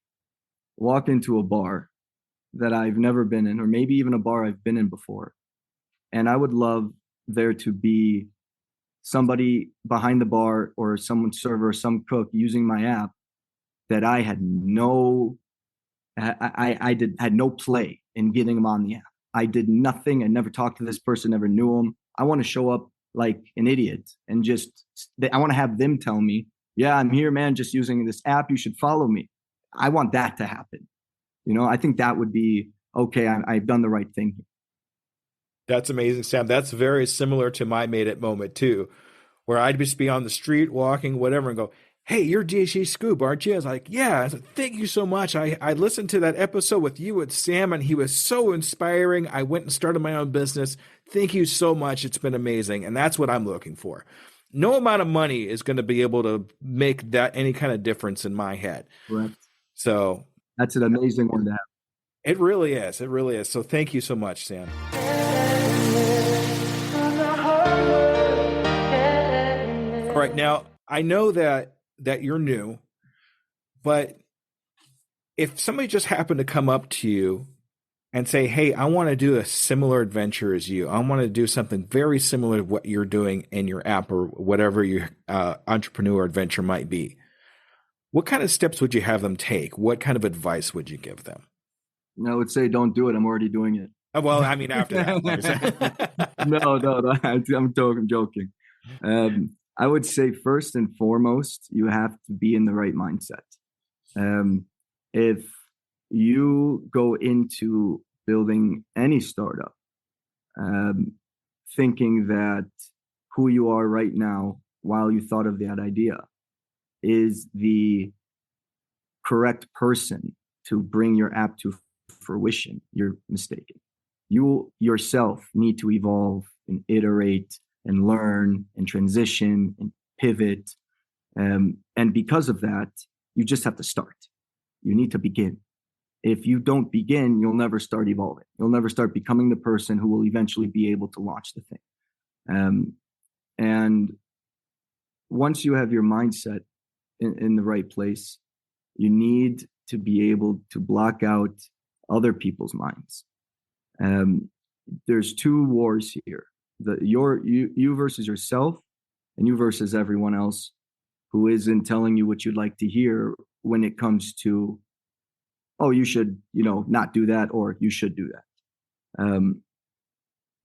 walk into a bar that I've never been in, or maybe even a bar I've been in before. And I would love there to be somebody behind the bar, or someone server, or some cook using my app that I had no, I did had no play in getting them on the app. I did nothing. I never talked to this person, never knew them. I want to show up like an idiot and just, I want to have them tell me, yeah, I'm here, man, just using this app. You should follow me. I want that to happen. I think that would be okay. I've done the right thing here. That's amazing, Sam. That's very similar to my made it moment too, where I'd just be on the street walking, whatever, and go, "Hey, you're DJ Scoob, aren't you?" I was like, "Yeah." I said, "Thank you so much. I listened to that episode with you with Sam, and he was so inspiring. I went and started my own business. Thank you so much. It's been amazing." And that's what I'm looking for. No amount of money is going to be able to make that any kind of difference in my head. Correct. So That's an amazing one to have. it really is. It really is. So thank you so much, Sam. All right, now I know that you're new, but if somebody just happened to come up to you and say, "Hey, I want to do a similar adventure as you. I want to do something very similar to what you're doing in your app or whatever your entrepreneur adventure might be," what kind of steps would you have them take? What kind of advice would you give them? I would say, don't do it. I'm already doing it. Well, I mean, after that. No, I'm joking. I would say first and foremost, you have to be in the right mindset. If you go into building any startup, thinking that who you are right now, while you thought of that idea, is the correct person to bring your app to fruition, you're mistaken. You yourself need to evolve and iterate and learn and transition and pivot. And because of that, you just have to start. You need to begin. If you don't begin, you'll never start evolving. You'll never start becoming the person who will eventually be able to launch the thing. And once you have your mindset in the right place, you need to be able to block out other people's minds. There's two wars here: you versus yourself, and you versus everyone else who isn't telling you what you'd like to hear when it comes to, oh, you should, not do that, or you should do that.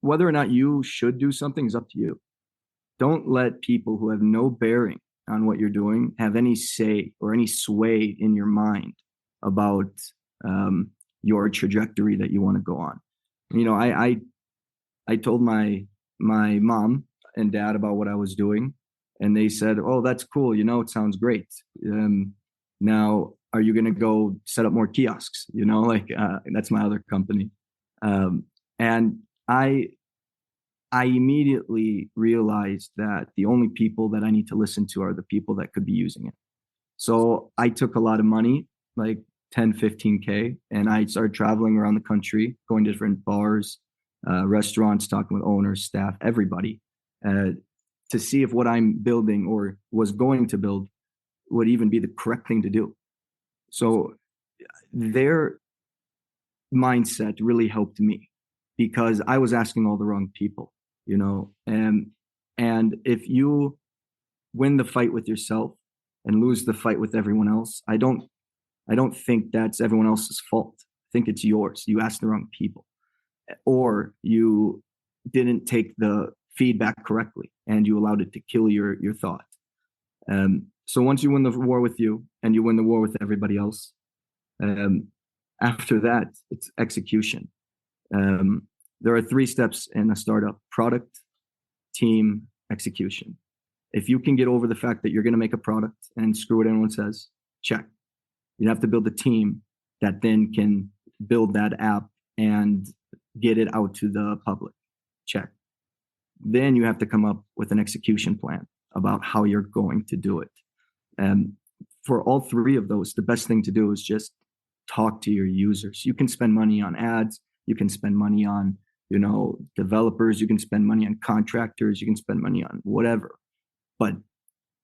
Whether or not you should do something is up to you. Don't let people who have no bearing on what you're doing have any say or any sway in your mind about your trajectory that you want to go on. I told my mom and dad about what I was doing, and they said, "Oh, that's cool. It sounds great. Now, are you going to go set up more kiosks?" That's my other company. And I immediately realized that the only people that I need to listen to are the people that could be using it. So I took a lot of money, like 10, 15K, and I started traveling around the country, going to different bars, restaurants, talking with owners, staff, everybody, to see if what I'm building or was going to build would even be the correct thing to do. So their mindset really helped me, because I was asking all the wrong people, and if you win the fight with yourself and lose the fight with everyone else, I don't think that's everyone else's fault. I think it's yours. You asked the wrong people, or you didn't take the feedback correctly and you allowed it to kill your thought. So once you win the war with you and you win the war with everybody else, after that, it's execution. There are 3 steps in a startup: product, team, execution. If you can get over the fact that you're going to make a product and screw what anyone says, check. You have to build a team that then can build that app and get it out to the public. Check. Then you have to come up with an execution plan about how you're going to do it. And for all three of those, the best thing to do is just talk to your users. You can spend money on ads. You can spend money on, developers. You can spend money on contractors. You can spend money on whatever. But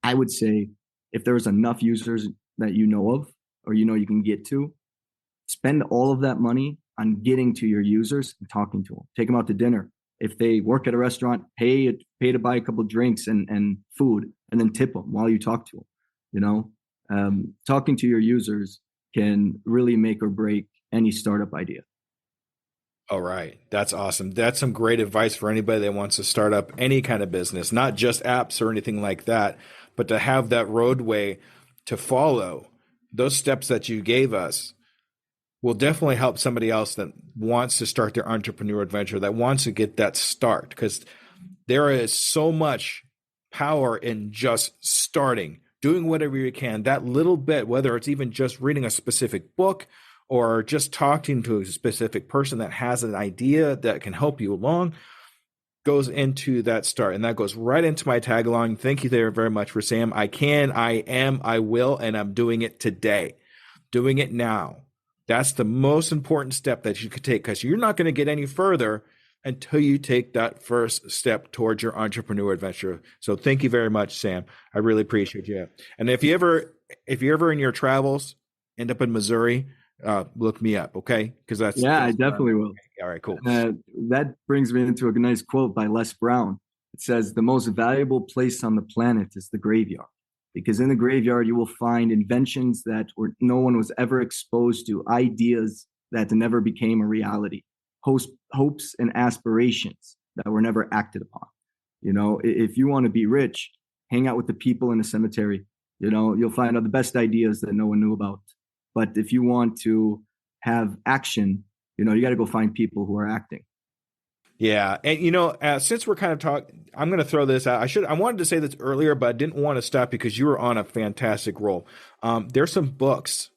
I would say if there's enough users that you know of, or you can get to, spend all of that money on getting to your users and talking to them. Take them out to dinner. If they work at a restaurant, pay to buy a couple of drinks and food, and then tip them while you talk to them. Talking to your users can really make or break any startup idea. All right. That's awesome. That's some great advice for anybody that wants to start up any kind of business, not just apps or anything like that, but to have that roadway to follow. Those steps that you gave us will definitely help somebody else that wants to start their entrepreneur adventure, that wants to get that start, because there is so much power in just starting, doing whatever you can, that little bit, whether it's even just reading a specific book or just talking to a specific person that has an idea that can help you along, goes into that start. And that goes right into my tagline. Thank you there very much for Sam. I can, I am, I will, and I'm doing it today. Doing it now. That's the most important step that you could take, because you're not going to get any further until you take that first step towards your entrepreneur adventure. So thank you very much, Sam. I really appreciate you. And if you ever in your travels end up in Missouri, look me up, okay? Because I definitely will. All right, cool. That brings me into a nice quote by Les Brown. It says, "The most valuable place on the planet is the graveyard, because in the graveyard you will find inventions that no one was ever exposed to, ideas that never became a reality, hopes and aspirations that were never acted upon." If you want to be rich, hang out with the people in the cemetery. You'll find out the best ideas that no one knew about. But if you want to have action, you got to go find people who are acting. Yeah. And, since we're kind of talking, I'm going to throw this out. I wanted to say this earlier, but I didn't want to stop because you were on a fantastic roll. There's some books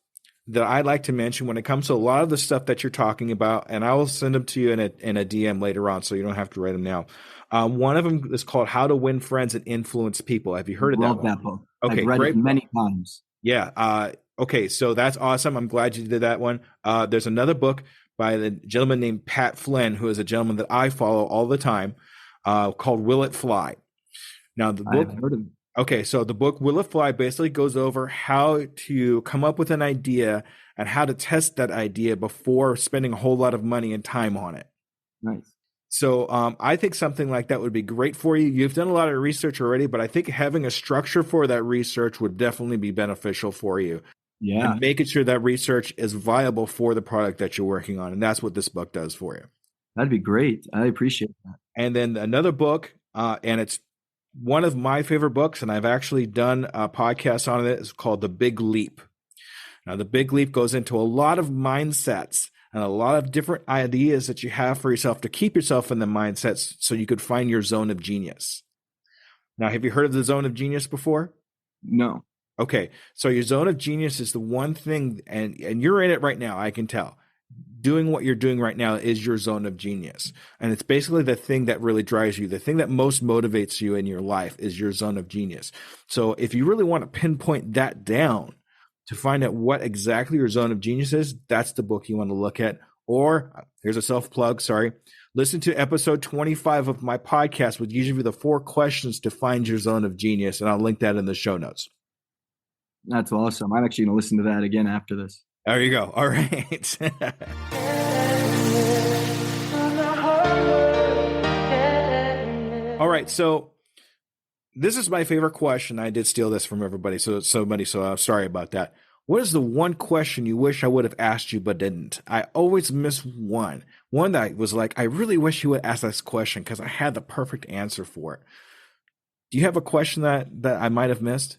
that I'd like to mention when it comes to a lot of the stuff that you're talking about, and I will send them to you in a DM later on, so you don't have to write them now. One of them is called How to Win Friends and Influence People. Have you heard of that one? Love that book. Okay, I've read it many times. Yeah. Okay, so that's awesome. I'm glad you did that one. There's another book by the gentleman named Pat Flynn, who is a gentleman that I follow all the time, called Will It Fly? Now, the book. I've heard of it. Okay, so the book Will It Fly basically goes over how to come up with an idea and how to test that idea before spending a whole lot of money and time on it. Nice. So I think something like that would be great for you. You've done a lot of research already, but I think having a structure for that research would definitely be beneficial for you. Yeah. And making sure that research is viable for the product that you're working on. And that's what this book does for you. That'd be great. I appreciate that. And then another book, and it's one of my favorite books, and I've actually done a podcast on it. It's called The Big Leap. Now, The Big Leap goes into a lot of mindsets and a lot of different ideas that you have for yourself to keep yourself in the mindsets so you could find your zone of genius. Now, have you heard of the zone of genius before? No. Okay, so your zone of genius is the one thing, and you're in it right now, I can tell. Doing what you're doing right now is your zone of genius. And it's basically the thing that really drives you. The thing that most motivates you in your life is your zone of genius. So if you really want to pinpoint that down to find out what exactly your zone of genius is, that's the book you want to look at. Or, here's a self-plug, sorry. Listen to episode 25 of my podcast, which gives you the 4 questions to find your zone of genius. And I'll link that in the show notes. That's awesome. I'm actually going to listen to that again after this. There you go. All right. All right. So this is my favorite question. I did steal this from everybody. So I'm sorry about that. What is the one question you wish I would have asked you but didn't? I always miss one. One that was like, I really wish you would ask this question because I had the perfect answer for it. Do you have a question that I might have missed?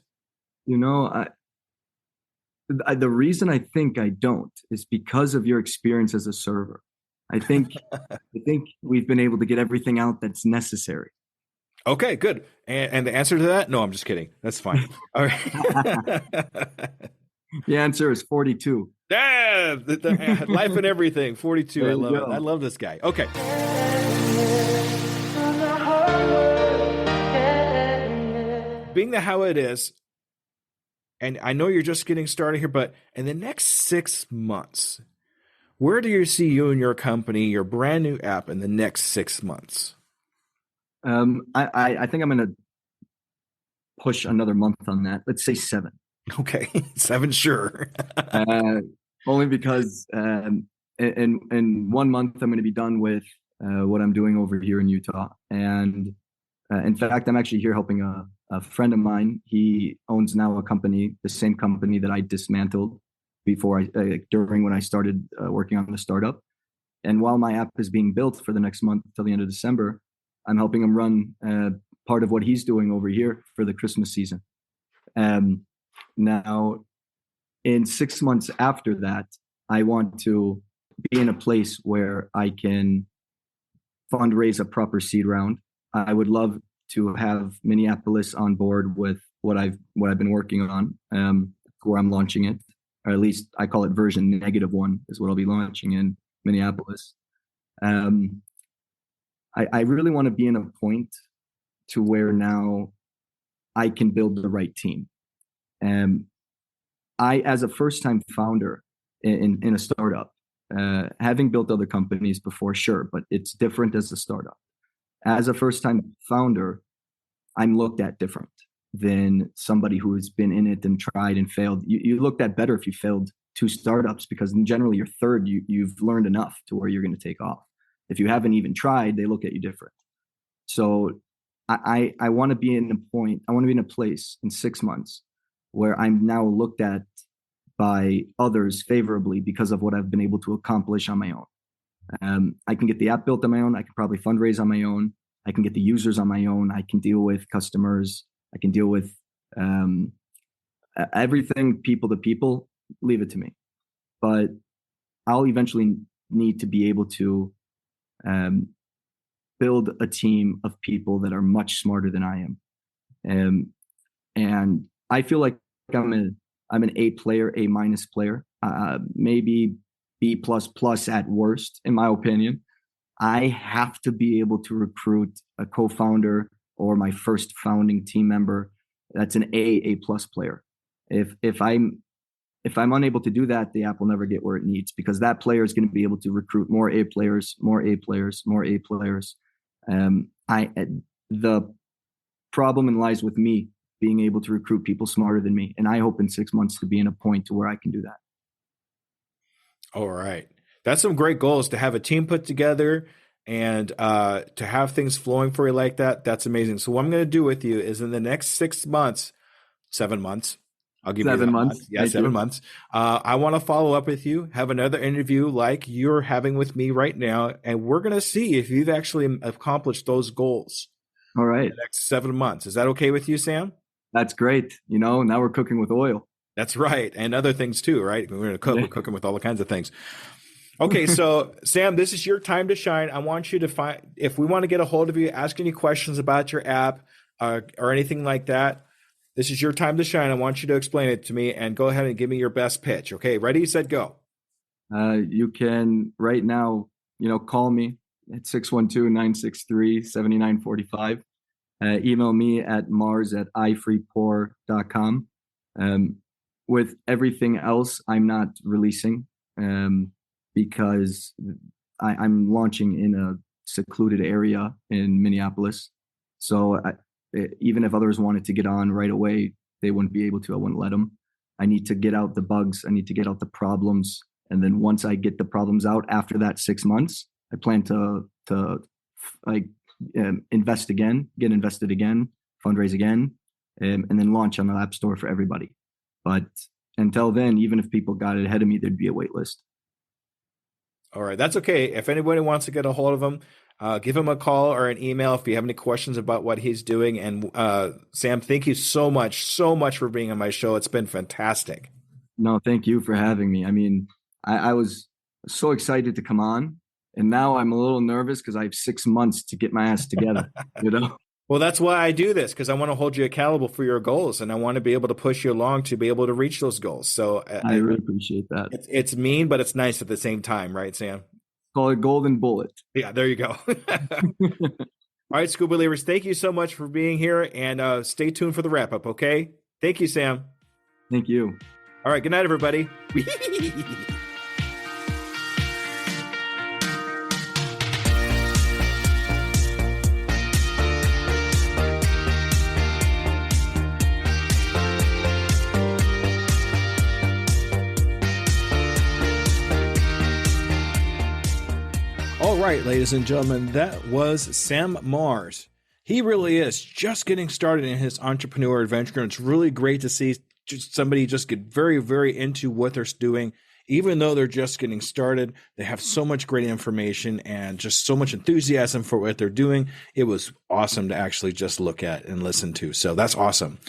The reason I think I don't is because of your experience as a server. I think we've been able to get everything out that's necessary. Okay, good. And the answer to that? No, I'm just kidding. That's fine. All right. The answer is 42. Yeah, life and everything. 42. There I you love it. I go. love this guy. Okay. Being the how it is, and I know you're just getting started here, but in the next 6 months, where do you see you and your company, your brand new app, in the next 6 months? I think I'm going to push another month on that. Let's say 7. Okay, 7, sure. Uh, Only because in 1 month I'm going to be done with what I'm doing over here in Utah, and in fact, I'm actually here helping a friend of mine. He owns now a company, the same company that I dismantled before during when I started working on the startup. And while my app is being built for the next month till the end of December, I'm helping him run part of what he's doing over here for the Christmas season. Now, in 6 months after that, I want to be in a place where I can fundraise a proper seed round. I would love to have Minneapolis on board with what I've been working on, where I'm launching it, or at least I call it version -1 is what I'll be launching in Minneapolis. Um, I really want to be in a point to where now I can build the right team. I, as a first-time founder in a startup, having built other companies before, sure, but it's different as a startup. As a first-time founder, I'm looked at different than somebody who has been in it and tried and failed. You looked at better if you failed 2 startups, because generally your third, you've learned enough to where you're going to take off. If you haven't even tried, they look at you different. So I want to be in a point, I want to be in a place in 6 months where I'm now looked at by others favorably because of what I've been able to accomplish on my own. I can get the app built on my own. I can probably fundraise on my own. I can get the users on my own. I can deal with customers. I can deal with everything people to people. Leave it to me. But I'll eventually need to be able to um, build a team of people that are much smarter than I am. And I feel like I'm an A player, A- player, maybe B++ at worst, in my opinion. I have to be able to recruit a co-founder or my first founding team member that's an A+ player. If I'm unable to do that, the app will never get where it needs, because that player is going to be able to recruit more A players, more A players, more A players. I the problem lies with me being able to recruit people smarter than me, and I hope in 6 months to be in a point to where I can do that. All right. That's some great goals to have a team put together and to have things flowing for you like that. That's amazing. So what I'm going to do with you is in the next 6 months, 7 months, I'll give you 7 months. that month. Yeah, Thank seven you. months. I want to follow up with you, have another interview like you're having with me right now, and we're going to see if you've actually accomplished those goals All in right. the next 7 months. Is that okay with you, Sam? That's great. Now we're cooking with oil. That's right. And other things too, right? We're going to cook. Yeah. We're cooking with all kinds of things. Okay, so Sam, this is your time to shine. I want you to find, if we want to get a hold of you, ask any questions about your app or anything like that. This is your time to shine. I want you to explain it to me and go ahead and give me your best pitch. Okay, ready, set, go. You can right now, call me at 612-963-7945. Email me at mars@ifreepoor.com. With everything else, I'm not releasing because I'm launching in a secluded area in Minneapolis. So even if others wanted to get on right away, they wouldn't be able to. I wouldn't let them. I need to get out the bugs. I need to get out the problems. And then once I get the problems out after that 6 months, I plan to like invest again, get invested again, fundraise again, and then launch on the App Store for everybody. But until then, even if people got it ahead of me, there'd be a wait list. All right, that's okay. If anybody wants to get a hold of him, give him a call or an email if you have any questions about what he's doing. And Sam, thank you so much for being on my show. It's been fantastic. No, thank you for having me. I mean, I was so excited to come on, and now I'm a little nervous because I have 6 months to get my ass together. Well, that's why I do this, because I want to hold you accountable for your goals, and I want to be able to push you along to be able to reach those goals. So I really appreciate that. it's mean, but it's nice at the same time, right, Sam? Call it golden bullet. Yeah, there you go. All right, Scuba Believers, thank you so much for being here, and stay tuned for the wrap up, okay? Thank you, Sam. Thank you. All right, good night, everybody. All right, ladies and gentlemen, that was Sam Mars. He really is just getting started in his entrepreneur adventure. And it's really great to see somebody just get very, very into what they're doing. Even though they're just getting started, they have so much great information and just so much enthusiasm for what they're doing. It was awesome to actually just look at and listen to. So that's awesome.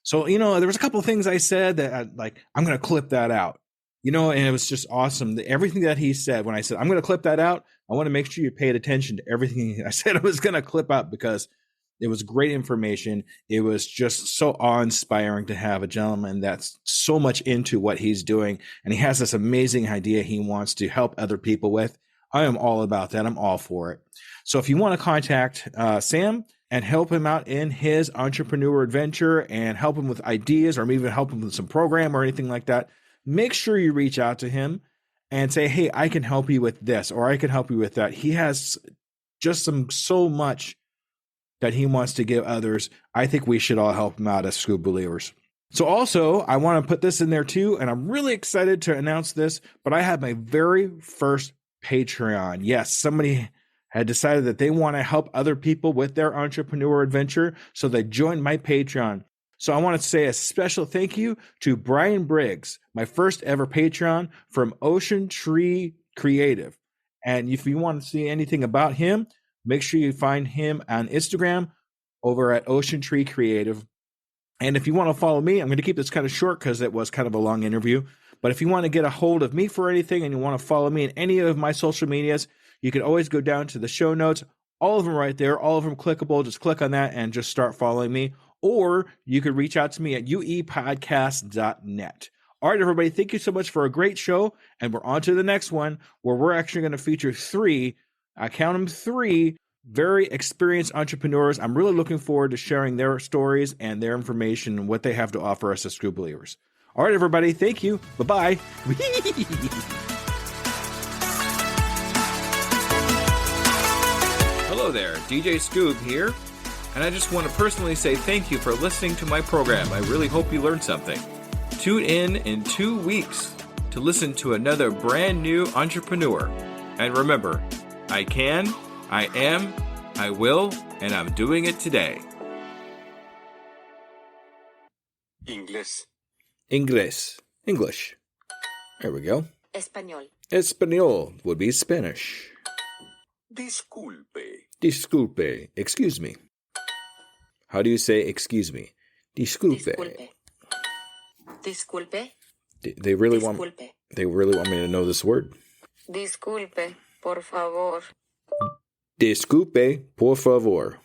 So, there was a couple of things I said that I'm going to clip that out, and it was just awesome. Everything that he said, when I said, I'm going to clip that out, I want to make sure you paid attention to everything I said I was going to clip out, because it was great information. It was just so awe-inspiring to have a gentleman that's so much into what he's doing, and he has this amazing idea he wants to help other people with. I am all about that. I'm all for it. So if you want to contact Sam and help him out in his entrepreneur adventure and help him with ideas, or even help him with some program or anything like that, make sure you reach out to him and say, hey, I can help you with this, or I can help you with that. He has just so much that he wants to give others. I think we should all help him out as Scuba Believers. So also, I want to put this in there too, and I'm really excited to announce this, but I have my very first Patreon. Yes, somebody had decided that they want to help other people with their entrepreneur adventure, so they joined my Patreon. So I want to say a special thank you to Brian Briggs, my first ever Patreon from Ocean Tree Creative. And if you want to see anything about him, make sure you find him on Instagram over at Ocean Tree Creative. And if you want to follow me, I'm going to keep this kind of short because it was kind of a long interview. But if you want to get a hold of me for anything and you want to follow me in any of my social medias, you can always go down to the show notes. All of them right there, all of them clickable. Just click on that and just start following me. Or you could reach out to me at uepodcast.net. All right, everybody, thank you so much for a great show. And we're on to the next one, where we're actually going to feature three very experienced entrepreneurs. I'm really looking forward to sharing their stories and their information and what they have to offer us as Scuba Believers. All right, everybody, thank you. Bye-bye. Hello there, DJ Scoob here. And I just want to personally say thank you for listening to my program. I really hope you learned something. Tune in 2 weeks to listen to another brand new entrepreneur. And remember, I can, I am, I will, and I'm doing it today. English. English. There we go. Español would be Spanish. Disculpe. Excuse me. How do you say excuse me? Disculpe. They really want me to know this word. Disculpe, por favor. Disculpe, por favor.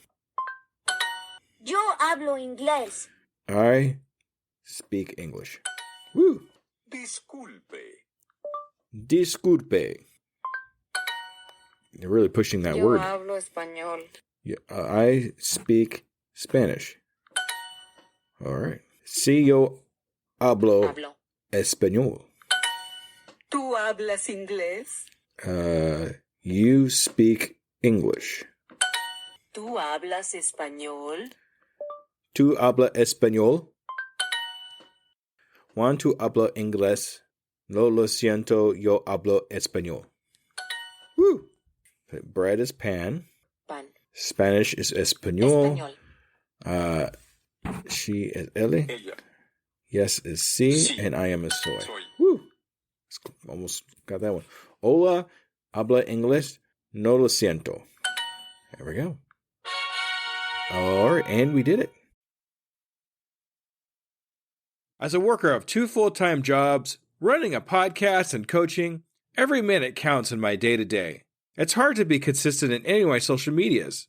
Yo hablo inglés. I speak English. Woo. Disculpe. They're really pushing that word. Yo hablo español. Yeah, I speak Spanish. All right. Si yo hablo español. ¿Tú hablas inglés? You speak English. ¿Tú hablas español? ¿Tú habla español? Juan, ¿tú habla inglés? No lo siento, yo hablo español. Woo! Bread is pan. Pan. Spanish is español. She is Ella. Yes is sí, and I am a soy. Woo! Almost got that one. Hola, habla inglés? No lo siento. There we go. All right, and we did it. As a worker of 2 full-time jobs, running a podcast and coaching, every minute counts in my day-to-day. It's hard to be consistent in any of my social medias.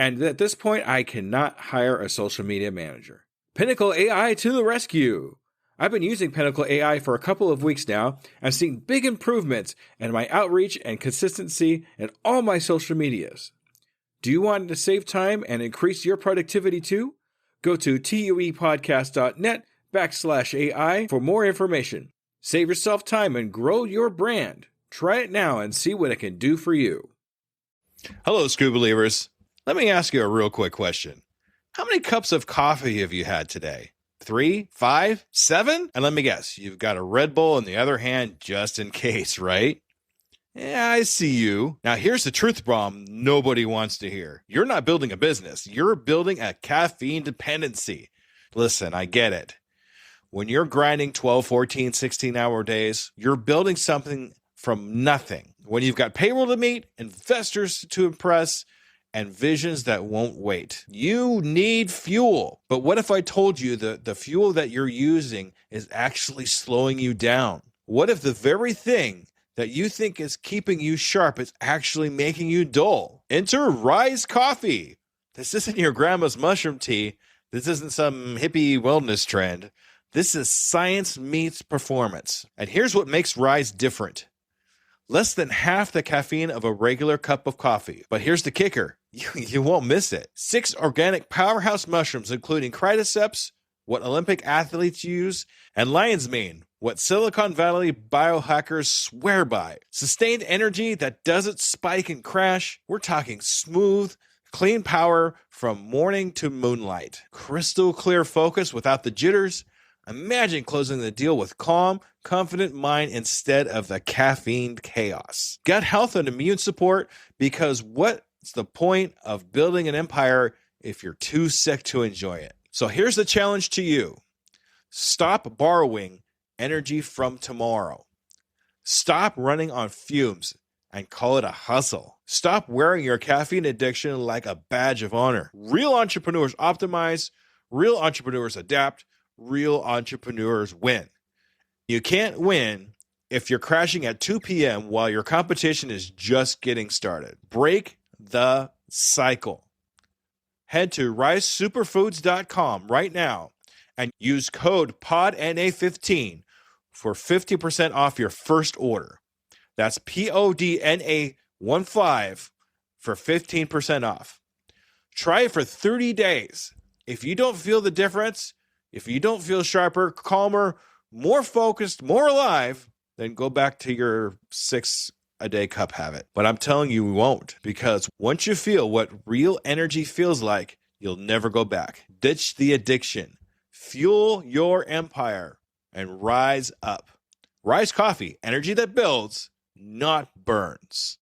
And at this point, I cannot hire a social media manager. Pinnacle AI to the rescue! I've been using Pinnacle AI for a couple of weeks now. I've seen big improvements in my outreach and consistency in all my social medias. Do you want to save time and increase your productivity too? Go to tuepodcast.net/AI for more information. Save yourself time and grow your brand. Try it now and see what it can do for you. Hello, Scuba Believers. Let me ask you a real quick question. How many cups of coffee have you had today? 3, 5, 7? And let me guess, you've got a Red Bull in the other hand just in case, right? Yeah, I see you. Now, here's the truth bomb nobody wants to hear. You're not building a business. You're building a caffeine dependency. Listen, I get it. When you're grinding 12, 14, 16-hour days, you're building something from nothing. When you've got payroll to meet, investors to impress, and visions that won't wait. You need fuel. But what if I told you that the fuel that you're using is actually slowing you down? What if the very thing that you think is keeping you sharp is actually making you dull? Enter Rise Coffee. This isn't your grandma's mushroom tea. This isn't some hippie wellness trend. This is science meets performance. And here's what makes Rise different. Less than half the caffeine of a regular cup of coffee. But here's the kicker. You won't miss it. 6 organic powerhouse mushrooms, including cordyceps, what Olympic athletes use, and lion's mane, what Silicon Valley biohackers swear by. Sustained energy that doesn't spike and crash. We're talking smooth, clean power from morning to moonlight. Crystal clear focus without the jitters. Imagine closing the deal with calm, confident mind instead of the caffeine chaos. Gut health and immune support, because what's the point of building an empire if you're too sick to enjoy it? So here's the challenge to you. Stop borrowing energy from tomorrow. Stop running on fumes and call it a hustle. Stop wearing your caffeine addiction like a badge of honor. Real entrepreneurs optimize, real entrepreneurs adapt, real entrepreneurs win. You can't win if you're crashing at 2 p.m. while your competition is just getting started. Break the cycle. Head to risesuperfoods.com right now and use code PODNA15 for 50% off your first order. That's PODNA15 for 15% off. Try it for 30 days. If you don't feel the difference, if you don't feel sharper, calmer, more focused, more alive, then go back to your 6-a-day cup habit. But I'm telling you, you won't, because once you feel what real energy feels like, you'll never go back. Ditch the addiction, fuel your empire, and rise up. Rise Coffee, energy that builds, not burns.